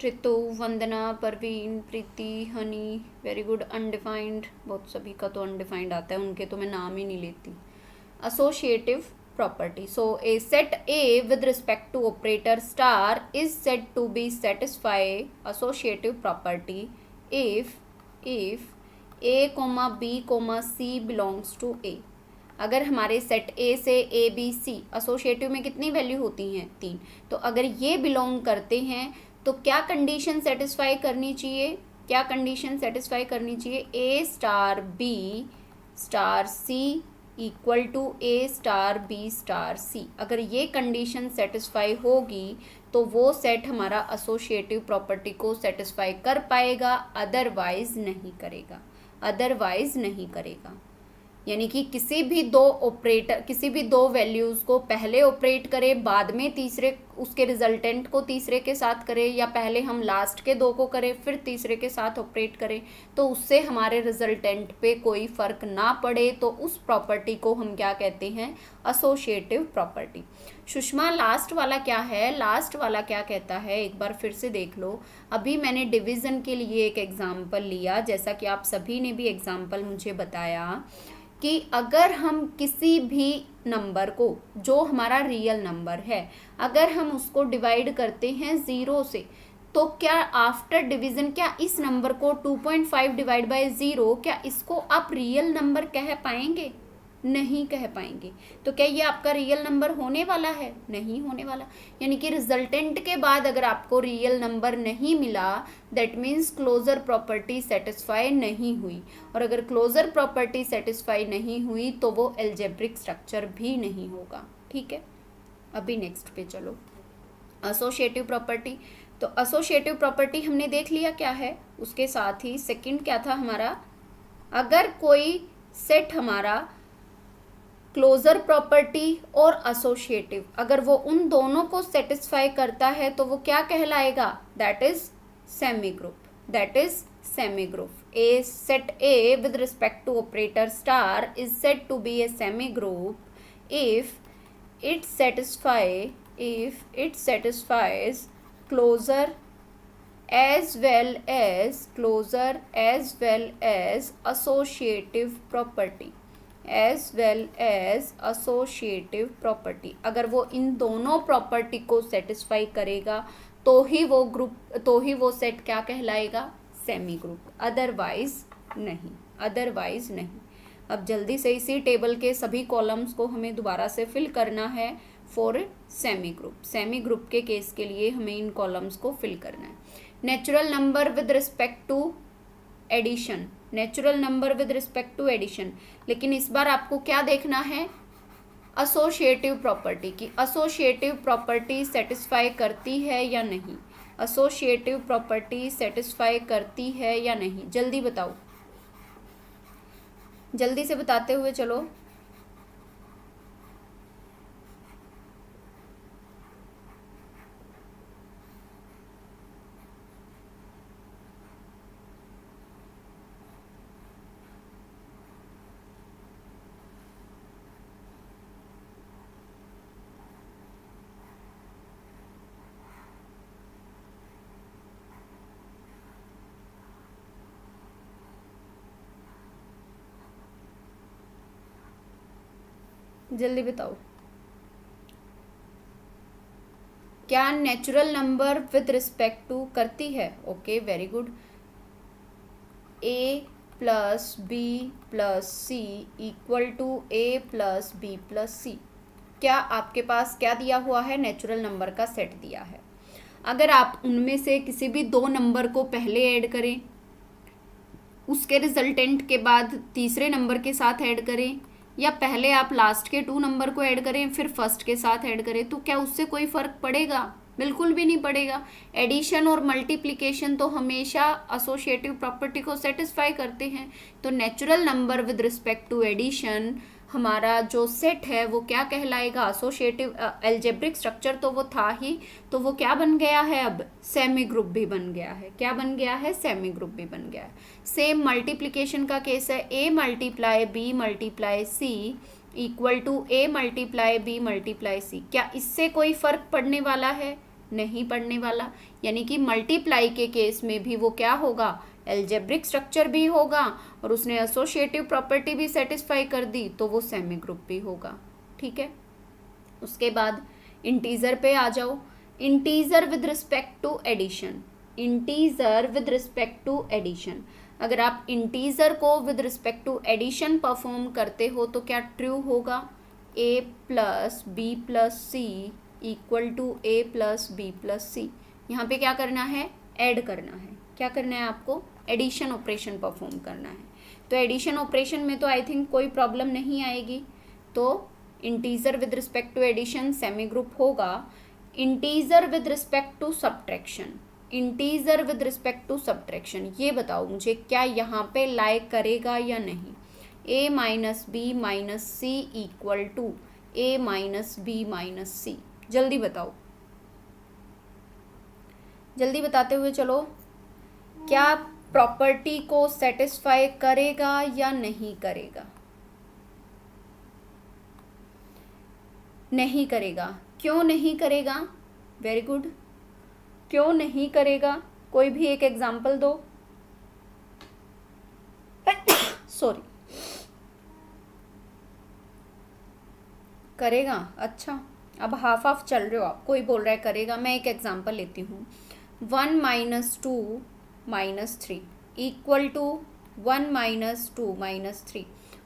Ritu, Vandana, Parveen, Preeti, Honey, very good. Undefined, बहुत सभी का तो अनडिफाइंड आता है, उनके तो मैं नाम ही नहीं लेती। Associative property, so a set A with respect to operator star is said to be satisfy associative property if A comma B comma C belongs to A. अगर हमारे सेट ए से ए बी सी, एसोसिएटिव में कितनी वैल्यू होती हैं? 3। तो अगर ये बिलोंग करते हैं तो क्या कंडीशन सेटिस्फाई करनी चाहिए? क्या कंडीशन सेटिस्फाई करनी चाहिए? A star B star C equal to A star B star C. अगर ये कंडीशन सेटिस्फाई होगी तो वो सेट हमारा एसोसिएटिव प्रॉपर्टी को सेटिस्फाई कर पाएगा, अदरवाइज नहीं करेगा। यानी कि किसी भी दो वैल्यूज़ को पहले ऑपरेट करे, बाद में तीसरे उसके रिजल्टेंट को तीसरे के साथ करे, या पहले हम लास्ट के दो को करें फिर तीसरे के साथ ऑपरेट करें, तो उससे हमारे रिजल्टेंट पे कोई फ़र्क ना पड़े, तो उस प्रॉपर्टी को हम क्या कहते हैं? Associative property. सुषमा, लास्ट वाला क्या है? लास्ट वाला क्या कहता है एक बार फिर से देख लो। अभी मैंने डिवीज़न के लिए एक एग्जाम्पल लिया, जैसा कि आप सभी ने भी एग्जाम्पल मुझे बताया कि अगर हम किसी भी नंबर को, जो हमारा रियल नंबर है, अगर हम उसको डिवाइड करते हैं 0 से, तो क्या आफ्टर डिवीज़न क्या इस नंबर को 2.5 डिवाइड बाय 0, क्या इसको आप रियल नंबर कह पाएंगे? नहीं कह पाएंगे। तो क्या ये आपका रियल नंबर होने वाला है? नहीं होने वाला। यानी कि रिजल्टेंट के बाद अगर आपको रियल नंबर नहीं मिला, that means closure property satisfy नहीं हुई, और अगर क्लोजर प्रॉपर्टी सेटिस्फाई नहीं हुई तो वो एल्जेब्रिक स्ट्रक्चर भी नहीं होगा। ठीक है, अभी नेक्स्ट पे चलो। एसोसिएटिव प्रॉपर्टी, तो एसोसिएटिव प्रॉपर्टी हमने देख लिया क्या है। उसके साथ ही सेकंड क्या था हमारा? अगर कोई सेट हमारा क्लोजर प्रॉपर्टी और एसोसिएटिव, अगर वो उन दोनों को सेटिस्फाई करता है तो वो क्या कहलाएगा? That is semi group. A set A with respect to operator star is said to be a semi group if it satisfies closure as well as associative property। अगर वो इन दोनों प्रॉपर्टी को सेटिस्फाई करेगा तो ही वो सेट क्या कहलाएगा? सेमी ग्रुप, अदरवाइज नहीं। अब जल्दी से इसी टेबल के सभी कॉलम्स को हमें दोबारा से फिल करना है फॉर सेमी ग्रुप के केस के लिए हमें इन कॉलम्स को फिल करना है। Natural number with respect to addition, लेकिन इस बार आपको क्या देखना है? एसोसिएटिव प्रॉपर्टी की एसोसिएटिव प्रॉपर्टी सेटिस्फाई करती है या नहीं, एसोसिएटिव प्रॉपर्टी सेटिस्फाई करती है या नहीं, जल्दी बताओ, जल्दी से बताते हुए चलो। जल्दी बताओ। क्या natural number with respect to करती है? Okay, very good. A plus B plus C equal to A plus B plus C. क्या आपके पास क्या दिया हुआ है? नेचुरल नंबर का सेट दिया है। अगर आप उनमें से किसी भी दो नंबर को पहले ऐड करें, उसके रिजल्टेंट के बाद तीसरे नंबर के साथ ऐड करें, या पहले आप लास्ट के 2 नंबर को ऐड करें फिर फर्स्ट के साथ ऐड करें, तो क्या उससे कोई फ़र्क पड़ेगा? बिल्कुल भी नहीं पड़ेगा। एडिशन और मल्टीप्लिकेशन तो हमेशा एसोसिएटिव प्रॉपर्टी को सेटिस्फाई करते हैं। तो natural number with respect to addition हमारा जो सेट है वो क्या कहलाएगा? एसोसिएटिव एल्जेब्रिक स्ट्रक्चर तो वो था ही, तो वो क्या बन गया है? अब सेमी ग्रुप भी बन गया है। क्या बन गया है? सेमी ग्रुप भी बन गया है। सेम मल्टीप्लिकेशन का केस है, A multiply B multiply C equal to A multiply B multiply C. क्या इससे कोई फर्क पड़ने वाला है? नहीं पड़ने वाला। यानी कि मल्टीप्लाई के केस में भी वो क्या होगा? एल्जेब्रिक स्ट्रक्चर भी होगा, और उसने एसोसिएटिव प्रॉपर्टी भी सेटिस्फाई कर दी, तो वो सेमी ग्रुप भी होगा। ठीक है, उसके बाद इंटीजर पे आ जाओ। Integer with respect to addition. Integer with respect to addition, अगर आप इंटीजर को with respect to addition perform करते हो तो क्या ट्रू होगा? A plus B plus C equal to A plus B plus C. यहाँ पे क्या करना है? ऐड करना है। क्या करना है आपको? एडिशन ऑपरेशन परफॉर्म करना है। तो एडिशन ऑपरेशन में तो आई थिंक कोई प्रॉब्लम नहीं आएगी। तो integer with respect to addition semi group होगा। Integer with respect to subtraction. Integer with respect to subtraction, ये बताओ मुझे क्या यहाँ पे लाई करेगा या नहीं? A minus B minus C equal to A minus B minus C. जल्दी बताओ, जल्दी बताते हुए चलो। क्या प्रॉपर्टी को सेटिस्फाई करेगा या नहीं करेगा? नहीं करेगा। क्यों नहीं करेगा? Very good. क्यों नहीं करेगा? कोई भी एक एग्जाम्पल दो। सॉरी, करेगा। अच्छा, अब हाफ हाफ चल रहे हो आप। कोई बोल रहा है करेगा, मैं एक एग्जाम्पल लेती हूँ। 1 minus 2 minus 3 equal to 1 minus 2 minus 3।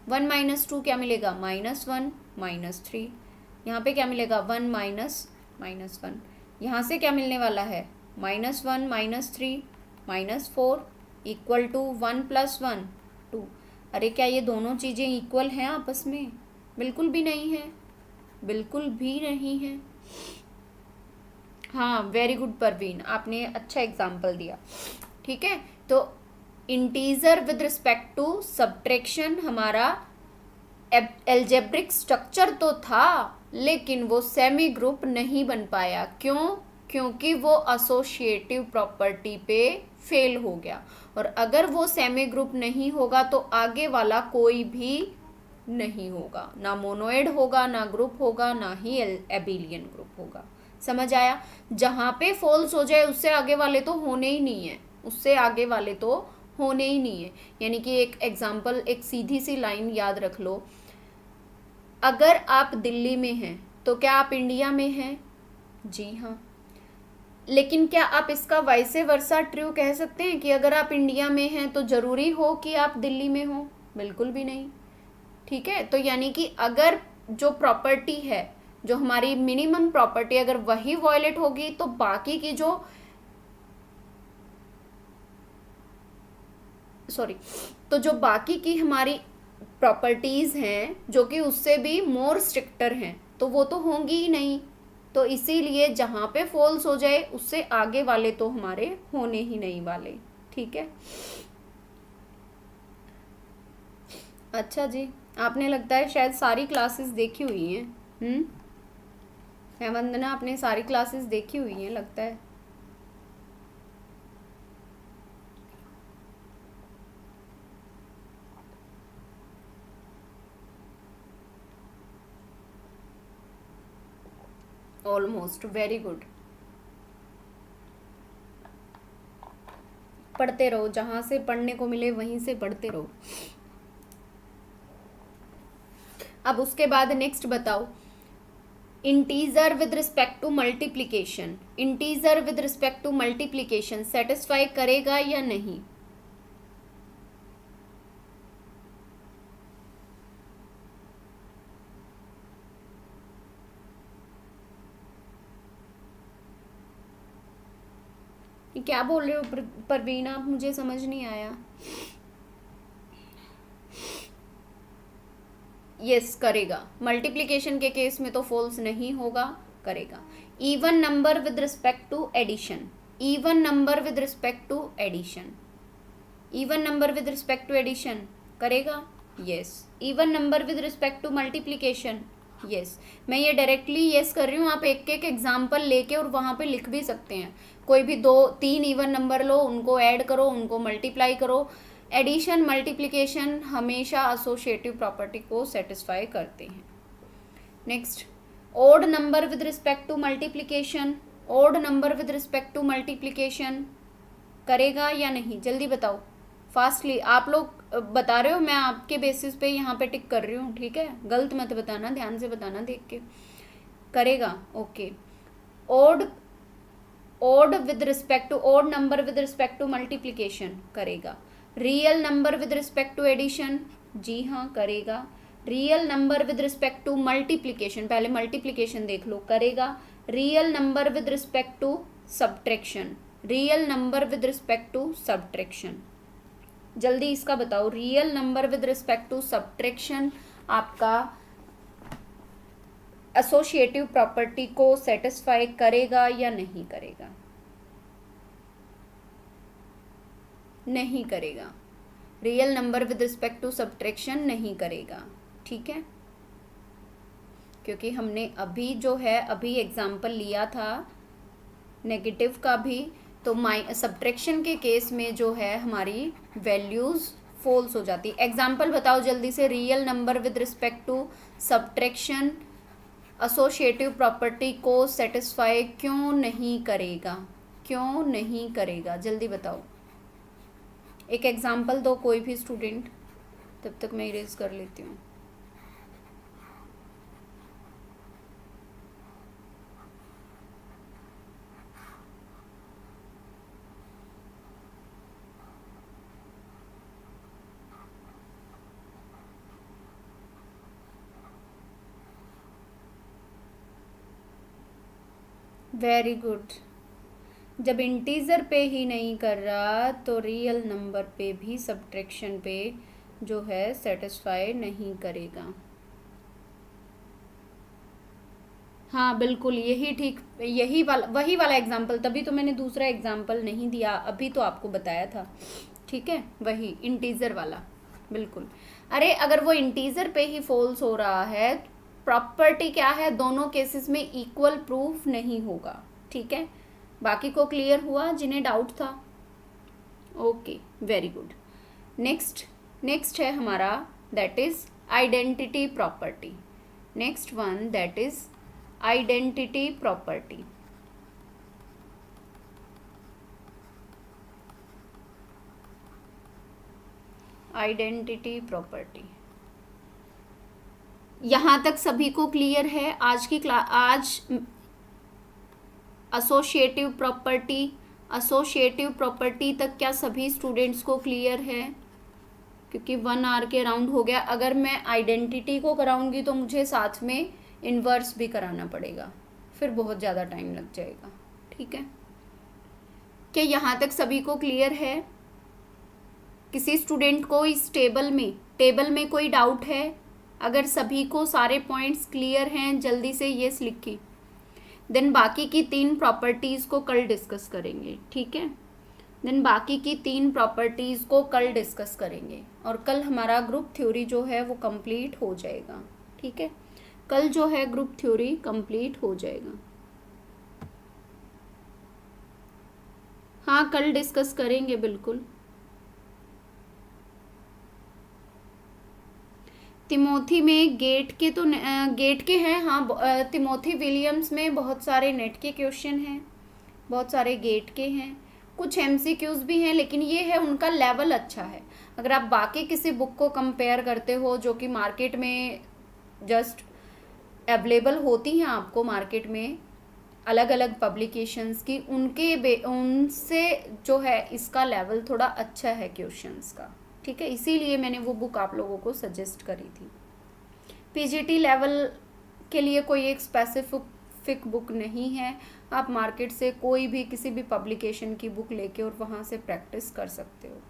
1 minus 2 क्या मिलेगा? -1 माइनस 3। यहाँ पे क्या मिलेगा? 1 माइनस माइनस 1। यहाँ से क्या मिलने वाला है? -1 minus 3 minus 4 equal to 1 plus 1 2। अरे क्या ये दोनों चीज़ें इक्वल हैं आपस में? बिल्कुल भी नहीं है, बिल्कुल भी नहीं है। हाँ, वेरी गुड परवीन, आपने अच्छा एग्जाम्पल दिया। ठीक है, तो integer with respect to subtraction हमारा एल्जेब्रिक स्ट्रक्चर तो था, लेकिन वो सेमी ग्रुप नहीं बन पाया। क्यों? क्योंकि वो एसोसिएटिव प्रॉपर्टी पे फेल हो गया। और अगर वो सेमी ग्रुप नहीं होगा तो आगे वाला कोई भी नहीं होगा, ना मोनोएड होगा, ना ग्रुप होगा, ना ही एबिलियन ग्रुप होगा। समझ आया? जहाँ पे फॉल्स हो जाए उससे आगे वाले तो होने ही नहीं है, उससे आगे वाले तो होने ही नहीं है। यानी कि एक एग्जाम्पल, एक सीधी सी लाइन याद रख लो। अगर आप दिल्ली में हैं तो क्या आप इंडिया में हैं? जी हाँ। लेकिन क्या आप इसका वाइसे वर्सा ट्रू कह सकते हैं कि अगर आप इंडिया में हैं तो ज़रूरी हो कि आप दिल्ली में हो? बिल्कुल भी नहीं। ठीक है, तो यानी कि अगर जो प्रॉपर्टी है, जो हमारी मिनिमम प्रॉपर्टी, अगर वही वायलेट होगी तो बाकी की जो बाकी की हमारी प्रॉपर्टीज़ हैं जो कि उससे भी मोर स्ट्रिक्टर हैं, तो वो तो होंगी ही नहीं। तो इसीलिए जहाँ पे फॉल्स हो जाए उससे आगे वाले तो हमारे होने ही नहीं वाले। ठीक है, अच्छा जी, आपने लगता है शायद सारी क्लासेस देखी हुई हैं। है वंदना, आपने सारी क्लासेस देखी हुई हैं लगता है। Almost, very good. पढ़ते रहो, जहाँ से पढ़ने को मिले वहीं से पढ़ते रहो। अब उसके बाद नेक्स्ट बताओ, integer with respect to multiplication, integer with respect to multiplication satisfy करेगा या नहीं? क्या बोल रहे हो परवीन आप, मुझे समझ नहीं आया। यस करेगा, मल्टीप्लिकेशन के केस में तो फॉल्स नहीं होगा, करेगा। Even number with respect to addition, even number with respect to addition, even number with respect to addition करेगा, yes. Even number with respect to multiplication, yes. मैं ये डायरेक्टली यस कर रही हूँ, आप एक एक एग्जाम्पल लेके और वहाँ पे लिख भी सकते हैं। कोई भी 2-3 इवन नंबर लो, उनको ऐड करो, उनको मल्टीप्लाई करो। एडिशन मल्टीप्लिकेशन हमेशा एसोसिएटिव प्रॉपर्टी को सेटिस्फाई करते हैं। Next, odd number with respect to multiplication, odd number with respect to multiplication करेगा या नहीं? जल्दी बताओ फास्टली। आप लोग बता रहे हो, मैं आपके बेसिस पे यहाँ पे टिक कर रही हूँ, ठीक है? गलत मत बताना, ध्यान से बताना देख के। करेगा, okay. Odd, odd with respect to, odd number with respect to multiplication करेगा। Real number with respect to addition, जी हाँ करेगा। Real number with respect to multiplication, पहले मल्टीप्लिकेशन देख लो, करेगा। Real number with respect to subtraction, real number with respect to subtraction, जल्दी इसका बताओ। Real number with respect to subtraction आपका एसोसिएटिव प्रॉपर्टी को सेटिस्फाई करेगा या नहीं करेगा? नहीं करेगा। Real number with respect to subtraction नहीं करेगा, ठीक है? क्योंकि हमने अभी जो है अभी एग्जाम्पल लिया था नेगेटिव का भी, तो सब्ट्रैक्शन के केस में जो है हमारी वैल्यूज़ फॉल्स हो जाती। एग्जाम्पल बताओ जल्दी से। Real number with respect to subtraction associative property को सेटिस्फाई क्यों नहीं करेगा? क्यों नहीं करेगा? जल्दी बताओ, एक एग्जाम्पल दो कोई भी स्टूडेंट, तब तक मैं इरेज कर लेती हूँ। Very good. जब इंटीजर पे ही नहीं कर रहा तो रियल नंबर पे भी सब्ट्रैक्शन पे जो है सेटिस्फाई नहीं करेगा। हाँ बिल्कुल, यही ठीक, यही वाला, वही वाला एग्जाम्पल, तभी तो मैंने दूसरा एग्जाम्पल नहीं दिया, अभी तो आपको बताया था, ठीक है? वही इंटीजर वाला, बिल्कुल। अरे अगर वो इंटीजर पे ही फॉल्स हो रहा है, प्रॉपर्टी क्या है, दोनों केसेस में इक्वल प्रूफ नहीं होगा, ठीक है? बाकी को क्लियर हुआ जिन्हें डाउट था? Okay, very good. नेक्स्ट है हमारा, that is identity property. Next one that is identity property. Identity property, यहाँ तक सभी को क्लियर है? आज की क्लास, आज एसोसिएटिव प्रॉपर्टी तक क्या सभी स्टूडेंट्स को क्लियर है? क्योंकि 1 आवर के अराउंड हो गया। अगर मैं आइडेंटिटी को कराऊंगी तो मुझे साथ में इन्वर्स भी कराना पड़ेगा, फिर बहुत ज़्यादा टाइम लग जाएगा, ठीक है? क्या यहाँ तक सभी को क्लियर है? किसी स्टूडेंट को इस टेबल में कोई डाउट है? अगर सभी को सारे पॉइंट्स क्लियर हैं जल्दी से यस लिखिए। देन बाकी की 3 प्रॉपर्टीज़ को कल डिस्कस करेंगे, ठीक है? देन बाकी की 3 प्रॉपर्टीज़ को कल डिस्कस करेंगे और कल हमारा ग्रुप थ्योरी जो है वो कंप्लीट हो जाएगा, ठीक है? कल जो है ग्रुप थ्योरी कंप्लीट हो जाएगा। हाँ कल डिस्कस करेंगे बिल्कुल। तिमोथी में गेट के हैं, हाँ तिमोथी विलियम्स में बहुत सारे नेट के क्वेश्चन हैं, बहुत सारे गेट के हैं, कुछ एमसीक्यूज भी हैं, लेकिन ये है उनका लेवल अच्छा है। अगर आप बाकी किसी बुक को कंपेयर करते हो जो कि मार्केट में जस्ट अवेलेबल होती हैं आपको मार्केट में अलग अलग पब्लिकेशंस की, उनसे जो है इसका लेवल थोड़ा अच्छा है क्वेश्चंस का, ठीक है, इसीलिए मैंने वो बुक आप लोगों को सजेस्ट करी थी। पीजीटी लेवल के लिए कोई एक स्पेसिफिक बुक नहीं है, आप मार्केट से कोई भी किसी भी पब्लिकेशन की बुक लेके और वहाँ से प्रैक्टिस कर सकते हो।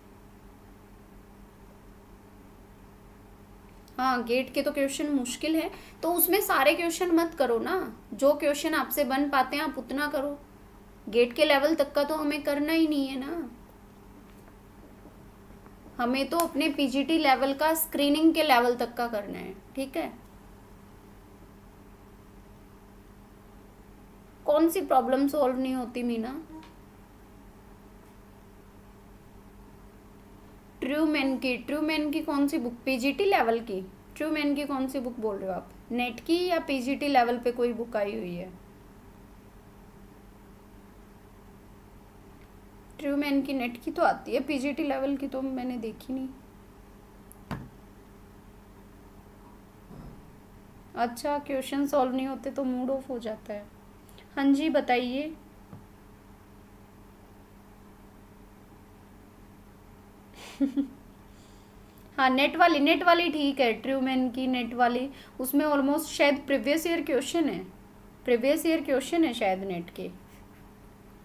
हाँ, गेट के तो क्वेश्चन मुश्किल है, तो उसमें सारे क्वेश्चन मत करो ना, जो क्वेश्चन आपसे बन पाते हैं आप उतना करो। गेट के लेवल तक का तो हमें करना ही नहीं है ना, हमें तो अपने पीजीटी लेवल का स्क्रीनिंग के लेवल तक का करना है, ठीक है। कौन सी प्रॉब्लम सॉल्व नहीं होती मीना? ट्रूमैन की कौन सी बुक? पीजीटी लेवल की ट्रूमैन की कौन सी बुक बोल रहे हो आप? नेट की या पीजीटी लेवल पे कोई बुक आई हुई है? ट्रूमैन की नेट की तो आती है, पीजीटी लेवल की तो मैंने देखी नहीं। अच्छा, क्वेश्चन सॉल्व नहीं होते तो मूड ऑफ हो जाता है। हाँ जी बताइए। हाँ, नेट वाली ठीक है, ट्रूमैन की नेट वाली, उसमें ऑलमोस्ट शायद प्रीवियस ईयर क्वेश्चन है, प्रीवियस ईयर क्वेश्चन है शायद नेट के,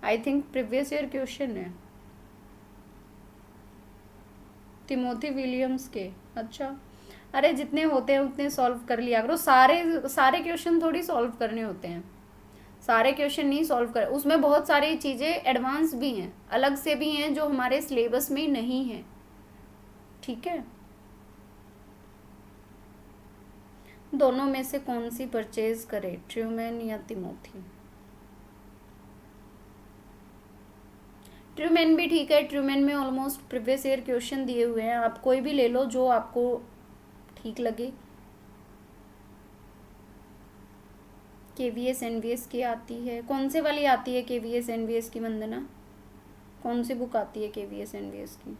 I think previous year question है टिमोथी विलियम्स के। अच्छा, अरे जितने होते हैं उतने सॉल्व कर लिया करो, सारे सारे क्वेश्चन थोड़ी सॉल्व करने होते हैं, सारे क्वेश्चन नहीं सॉल्व कर, उसमें बहुत सारी चीज़ें एडवांस भी हैं, अलग से भी हैं जो हमारे सिलेबस में नहीं है, ठीक है। दोनों में से कौन सी परचेज करें, ट्रूमैन या टिमोथी? ट्रूमैन भी ठीक है, ट्रूमैन में ऑलमोस्ट प्रीवियस ईयर क्वेश्चन दिए हुए हैं, आप कोई भी ले लो जो आपको ठीक लगे। केवीएस एनवीएस की आती है, कौन से वाली आती है केवीएस एनवीएस की वंदना? कौन सी बुक आती है केवीएस एनवीएस की?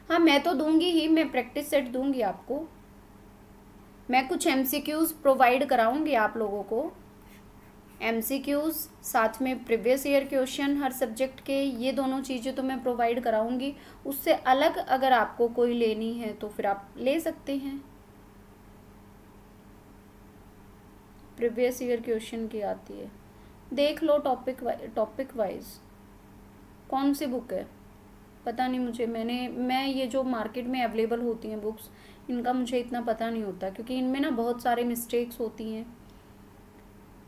हाँ, मैं तो दूंगी ही, मैं प्रैक्टिस सेट दूंगी आपको, मैं कुछ एमसीक्यूज प्रोवाइड कराऊंगी आप लोगों को, एमसीक्यूज साथ में प्रीवियस ईयर क्वेश्चन हर सब्जेक्ट के, ये दोनों चीज़ें तो मैं प्रोवाइड कराऊंगी। उससे अलग अगर आपको कोई लेनी है तो फिर आप ले सकते हैं। प्रीवियस ईयर क्वेश्चन की आती है, देख लो टॉपिक वाइज कौन सी बुक है, पता नहीं मुझे, मैं ये जो मार्केट में अवेलेबल होती हैं बुक्स, इनका मुझे इतना पता नहीं होता, क्योंकि इनमें ना बहुत सारे मिस्टेक्स होती हैं।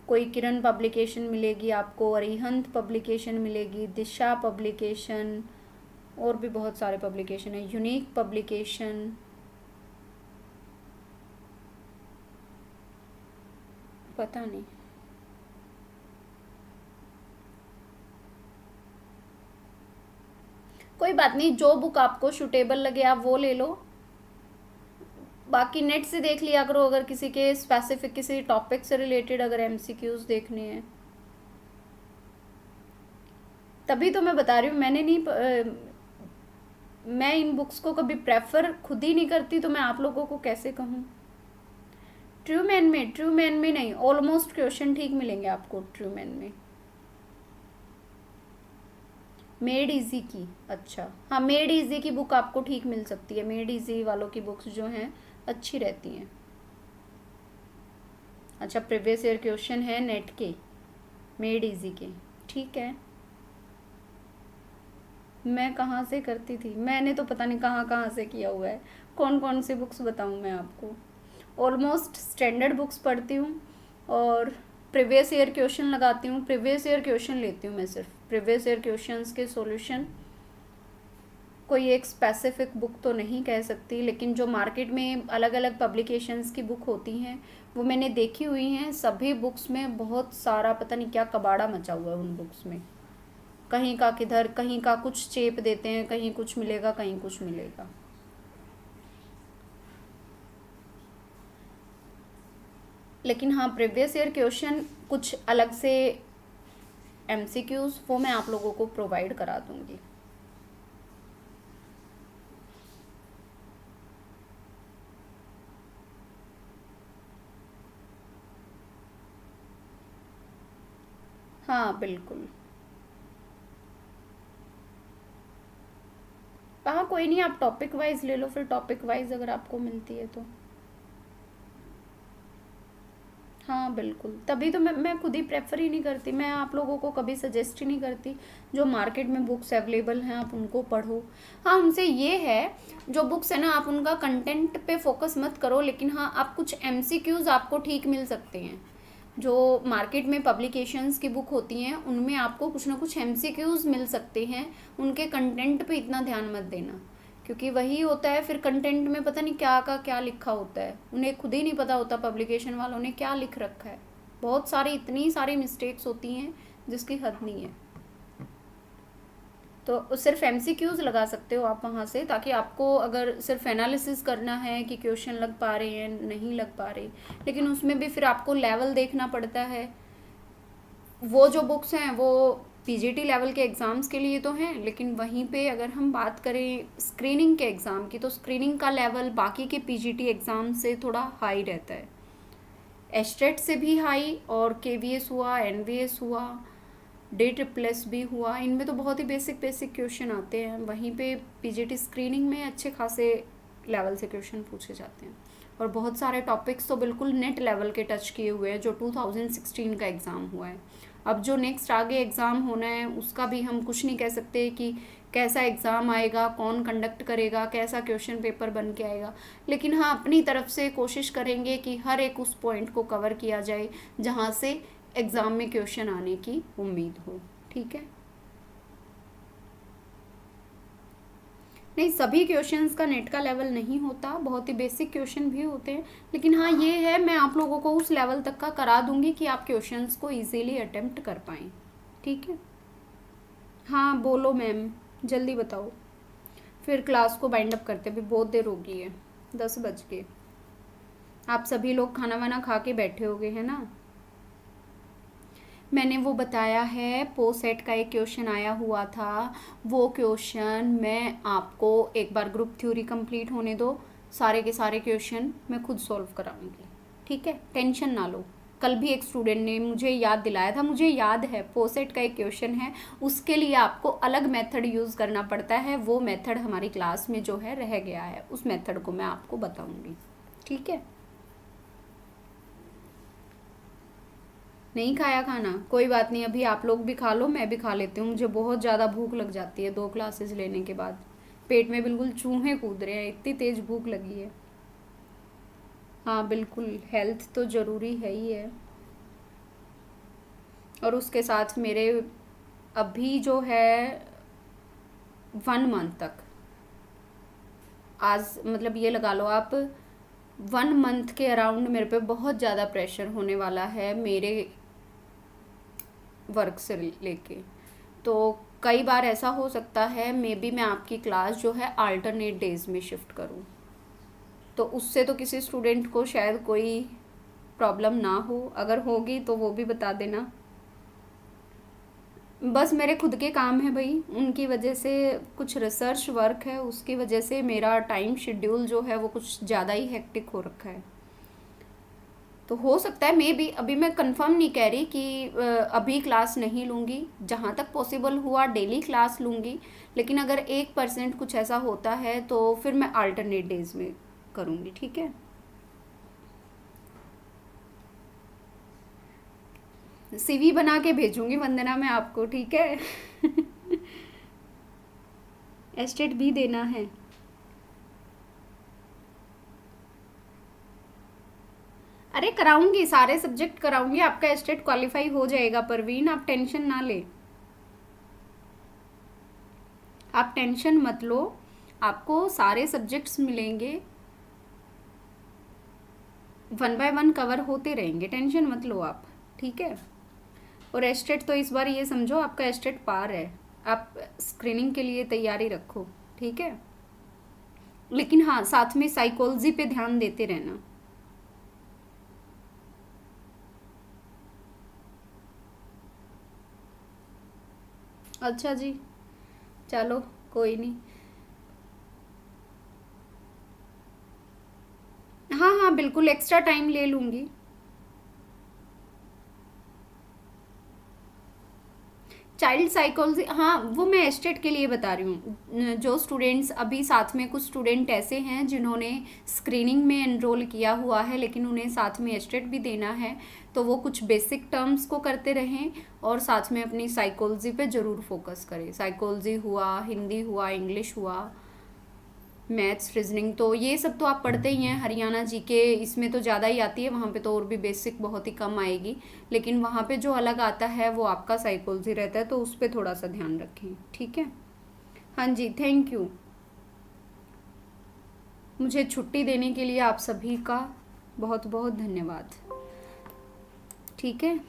कोई किरण पब्लिकेशन मिलेगी आपको, अरिहंत पब्लिकेशन मिलेगी, दिशा पब्लिकेशन, और भी बहुत सारे पब्लिकेशन है, यूनिक पब्लिकेशन, पता नहीं। कोई बात नहीं, जो बुक आपको सूटेबल लगे आप वो ले लो, बाकी नेट से देख लिया करो अगर किसी के स्पेसिफिक किसी टॉपिक से रिलेटेड अगर एमसीक्यूज देखने हैं, तभी तो मैं बता रही हूँ, मैं इन बुक्स को कभी प्रेफर खुद ही नहीं करती, तो मैं आप लोगों को कैसे कहूँ। ट्रूमैन में नहीं, ऑलमोस्ट क्वेश्चन ठीक मिलेंगे आपको ट्रूमैन में। मेड इजी की, अच्छा हाँ, मेड इजी की बुक आपको ठीक मिल सकती है, मेड इजी वालों की बुक्स जो हैं अच्छी रहती हैं। अच्छा, प्रीवियस ईयर क्वेश्चन है नेट के, मेड इजी के, ठीक है। मैं कहाँ से करती थी, मैंने तो पता नहीं कहाँ कहाँ से किया हुआ है, कौन कौन सी बुक्स बताऊँ मैं आपको। ऑलमोस्ट स्टैंडर्ड बुक्स पढ़ती हूँ और प्रीवियस ईयर क्वेश्चन लगाती हूँ, प्रीवियस ईयर क्वेश्चन लेती हूँ मैं, सिर्फ प्रीवियस ईयर क्वेश्चंस के सॉल्यूशन। कोई एक स्पेसिफिक बुक तो नहीं कह सकती, लेकिन जो मार्केट में अलग अलग पब्लिकेशंस की बुक होती हैं वो मैंने देखी हुई हैं, सभी बुक्स में बहुत सारा पता नहीं क्या कबाड़ा मचा हुआ है उन बुक्स में, कहीं का किधर, कहीं का कुछ चेप देते हैं, कहीं कुछ मिलेगा कहीं कुछ मिलेगा। लेकिन हाँ, प्रीवियस ईयर क्वेश्चन कुछ अलग से एमसीक्यूज वो मैं आप लोगों को प्रोवाइड करा दूंगी। हाँ बिल्कुल। हाँ कोई नहीं, आप टॉपिक वाइज ले लो फिर, टॉपिक वाइज अगर आपको मिलती है तो। हाँ बिल्कुल, तभी तो मैं खुद ही प्रेफर ही नहीं करती, मैं आप लोगों को कभी सजेस्ट ही नहीं करती। जो मार्केट में बुक्स अवेलेबल हैं आप उनको पढ़ो। हाँ उनसे ये है, जो बुक्स है ना आप उनका कंटेंट पे फोकस मत करो, लेकिन हाँ आप कुछ एमसीक्यूज आपको ठीक मिल सकते हैं। जो मार्केट में पब्लिकेशंस की बुक होती हैं उनमें आपको कुछ ना कुछ एमसीक्यूज मिल सकते हैं। उनके कंटेंट पे इतना ध्यान मत देना, क्योंकि वही होता है फिर कंटेंट में पता नहीं क्या का क्या लिखा होता है, उन्हें खुद ही नहीं पता होता पब्लिकेशन वालों ने क्या लिख रखा है। बहुत सारी इतनी सारी मिस्टेक्स होती हैं जिसकी हद नहीं है। तो सिर्फ एमसीक्यूज लगा सकते हो आप वहाँ से, ताकि आपको अगर सिर्फ एनालिसिस करना है कि क्वेश्चन लग पा रहे हैं नहीं लग पा रहे, लेकिन उसमें भी फिर आपको लेवल देखना पड़ता है। वो जो बुक्स हैं वो पीजीटी लेवल के एग्ज़ाम्स के लिए तो हैं, लेकिन वहीं पे अगर हम बात करें स्क्रीनिंग के एग्ज़ाम की, तो स्क्रीनिंग का लेवल बाकी के पीजीटी एग्ज़ाम से थोड़ा हाई रहता है। एस्टेट से भी हाई, और केवीएस हुआ, एनवीएस हुआ, डे ट्रिपल एस भी हुआ, इनमें तो बहुत ही बेसिक बेसिक क्वेश्चन आते हैं। वहीं पे पीजीटी स्क्रीनिंग में अच्छे खासे लेवल से क्वेश्चन पूछे जाते हैं। और बहुत सारे टॉपिक्स तो बिल्कुल नेट लेवल के टच किए हुए हैं, जो 2016 का एग्ज़ाम हुआ है। अब जो नेक्स्ट आगे एग्ज़ाम होना है उसका भी हम कुछ नहीं कह सकते कि कैसा एग्ज़ाम आएगा, कौन कंडक्ट करेगा, कैसा क्वेश्चन पेपर बन के आएगा। लेकिन हाँ अपनी तरफ से कोशिश करेंगे कि हर एक उस पॉइंट को कवर किया जाए जहाँ से एग्ज़ाम में क्वेश्चन आने की उम्मीद हो। ठीक है, नहीं सभी क्वेश्चंस का नेट का लेवल नहीं होता, बहुत ही बेसिक क्वेश्चन भी होते हैं। लेकिन हाँ ये है, मैं आप लोगों को उस लेवल तक का करा दूंगी कि आप क्वेश्चंस को इजीली अटेम्प्ट कर पाएँ। ठीक है। हाँ बोलो मैम, जल्दी बताओ, फिर क्लास को बाइंड अप करते, अभी बहुत देर हो गई है, 10 बज गए। आप सभी लोग खाना वाना खा के बैठे होगे है ना। मैंने वो बताया है, पोसेट का एक क्वेश्चन आया हुआ था, वो क्वेश्चन मैं आपको एक बार ग्रुप थ्योरी कंप्लीट होने दो, सारे के सारे क्वेश्चन मैं खुद सॉल्व कराऊंगी। ठीक है, टेंशन ना लो। कल भी एक स्टूडेंट ने मुझे याद दिलाया था, मुझे याद है पोसेट का एक क्वेश्चन है, उसके लिए आपको अलग मेथड यूज़ करना पड़ता है। वो मेथड हमारी क्लास में जो है रह गया है, उस मेथड को मैं आपको बताऊंगी। ठीक है, नहीं खाया खाना, कोई बात नहीं, अभी आप लोग भी खा लो, मैं भी खा लेती हूँ, मुझे बहुत ज़्यादा भूख लग जाती है 2 क्लासेस लेने के बाद। पेट में बिल्कुल चूहे कूद रहे हैं, इतनी तेज़ भूख लगी है। हाँ बिल्कुल, हेल्थ तो ज़रूरी है ही है। और उसके साथ मेरे अभी जो है 1 मंथ तक, आज मतलब ये लगा लो आप 1 मंथ के अराउंड मेरे पे बहुत ज़्यादा प्रेशर होने वाला है मेरे वर्क से लेके। तो कई बार ऐसा हो सकता है मे बी मैं आपकी क्लास जो है अल्टरनेट डेज में शिफ्ट करूं, तो उससे तो किसी स्टूडेंट को शायद कोई प्रॉब्लम ना हो, अगर होगी तो वो भी बता देना। बस मेरे खुद के काम है भाई, उनकी वजह से कुछ रिसर्च वर्क है, उसकी वजह से मेरा टाइम शेड्यूल जो है वो कुछ ज़्यादा ही हेक्टिक हो रखा है। तो हो सकता है मे बी, अभी मैं कंफर्म नहीं कह रही कि अभी क्लास नहीं लूँगी, जहाँ तक पॉसिबल हुआ डेली क्लास लूँगी। लेकिन अगर 1% कुछ ऐसा होता है तो फिर मैं अल्टरनेट डेज में करूँगी। ठीक है, सीवी बना के भेजूँगी वंदना मैं आपको। ठीक है एस्टेट भी देना है। अरे कराऊंगी, सारे सब्जेक्ट कराऊंगी, आपका एस्टेट क्वालिफाई हो जाएगा परवीन, आप टेंशन ना ले, आप टेंशन मत लो, आपको सारे सब्जेक्ट्स मिलेंगे, 1 बाय 1 कवर होते रहेंगे, टेंशन मत लो आप। ठीक है, और एस्टेट तो इस बार ये समझो आपका एस्टेट पार है, आप स्क्रीनिंग के लिए तैयारी रखो। ठीक है, लेकिन हाँ साथ में साइकोलॉजी पे ध्यान देते रहना। अच्छा जी, चलो कोई नहीं। हाँ हाँ बिल्कुल, एक्स्ट्रा, टाइम ले लूँगी। चाइल्ड साइकोलॉजी, हाँ वो मैं एस्टेट के लिए बता रही हूँ। जो स्टूडेंट्स अभी साथ में, कुछ स्टूडेंट ऐसे हैं जिन्होंने स्क्रीनिंग में एनरोल किया हुआ है लेकिन उन्हें साथ में एस्टेट भी देना है, तो वो कुछ बेसिक टर्म्स को करते रहें और साथ में अपनी साइकोलॉजी पे ज़रूर फोकस करें। साइकोलॉजी हुआ, हिंदी हुआ, इंग्लिश हुआ, मैथ्स, रीजनिंग, तो ये सब तो आप पढ़ते ही हैं। हरियाणा जीके इसमें तो ज़्यादा ही आती है, वहाँ पे तो और भी बेसिक बहुत ही कम आएगी, लेकिन वहाँ पे जो अलग आता है वो आपका साइकोलॉजी रहता है, तो उस पर थोड़ा सा ध्यान रखें, ठीक है। हाँ जी, थैंक यू। मुझे छुट्टी देने के लिए आप सभी का बहुत बहुत धन्यवाद, ठीक है।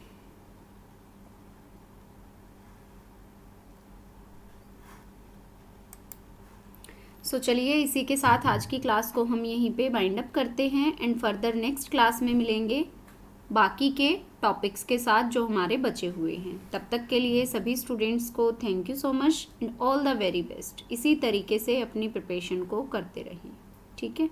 सो चलिए इसी के साथ आज की क्लास को हम यहीं पे वाइंड अप करते हैं एंड फर्दर नेक्स्ट क्लास में मिलेंगे बाकी के टॉपिक्स के साथ जो हमारे बचे हुए हैं। तब तक के लिए सभी स्टूडेंट्स को thank you so much and all the very best. इसी तरीके से अपनी प्रिपरेशन को करते रहें, ठीक है।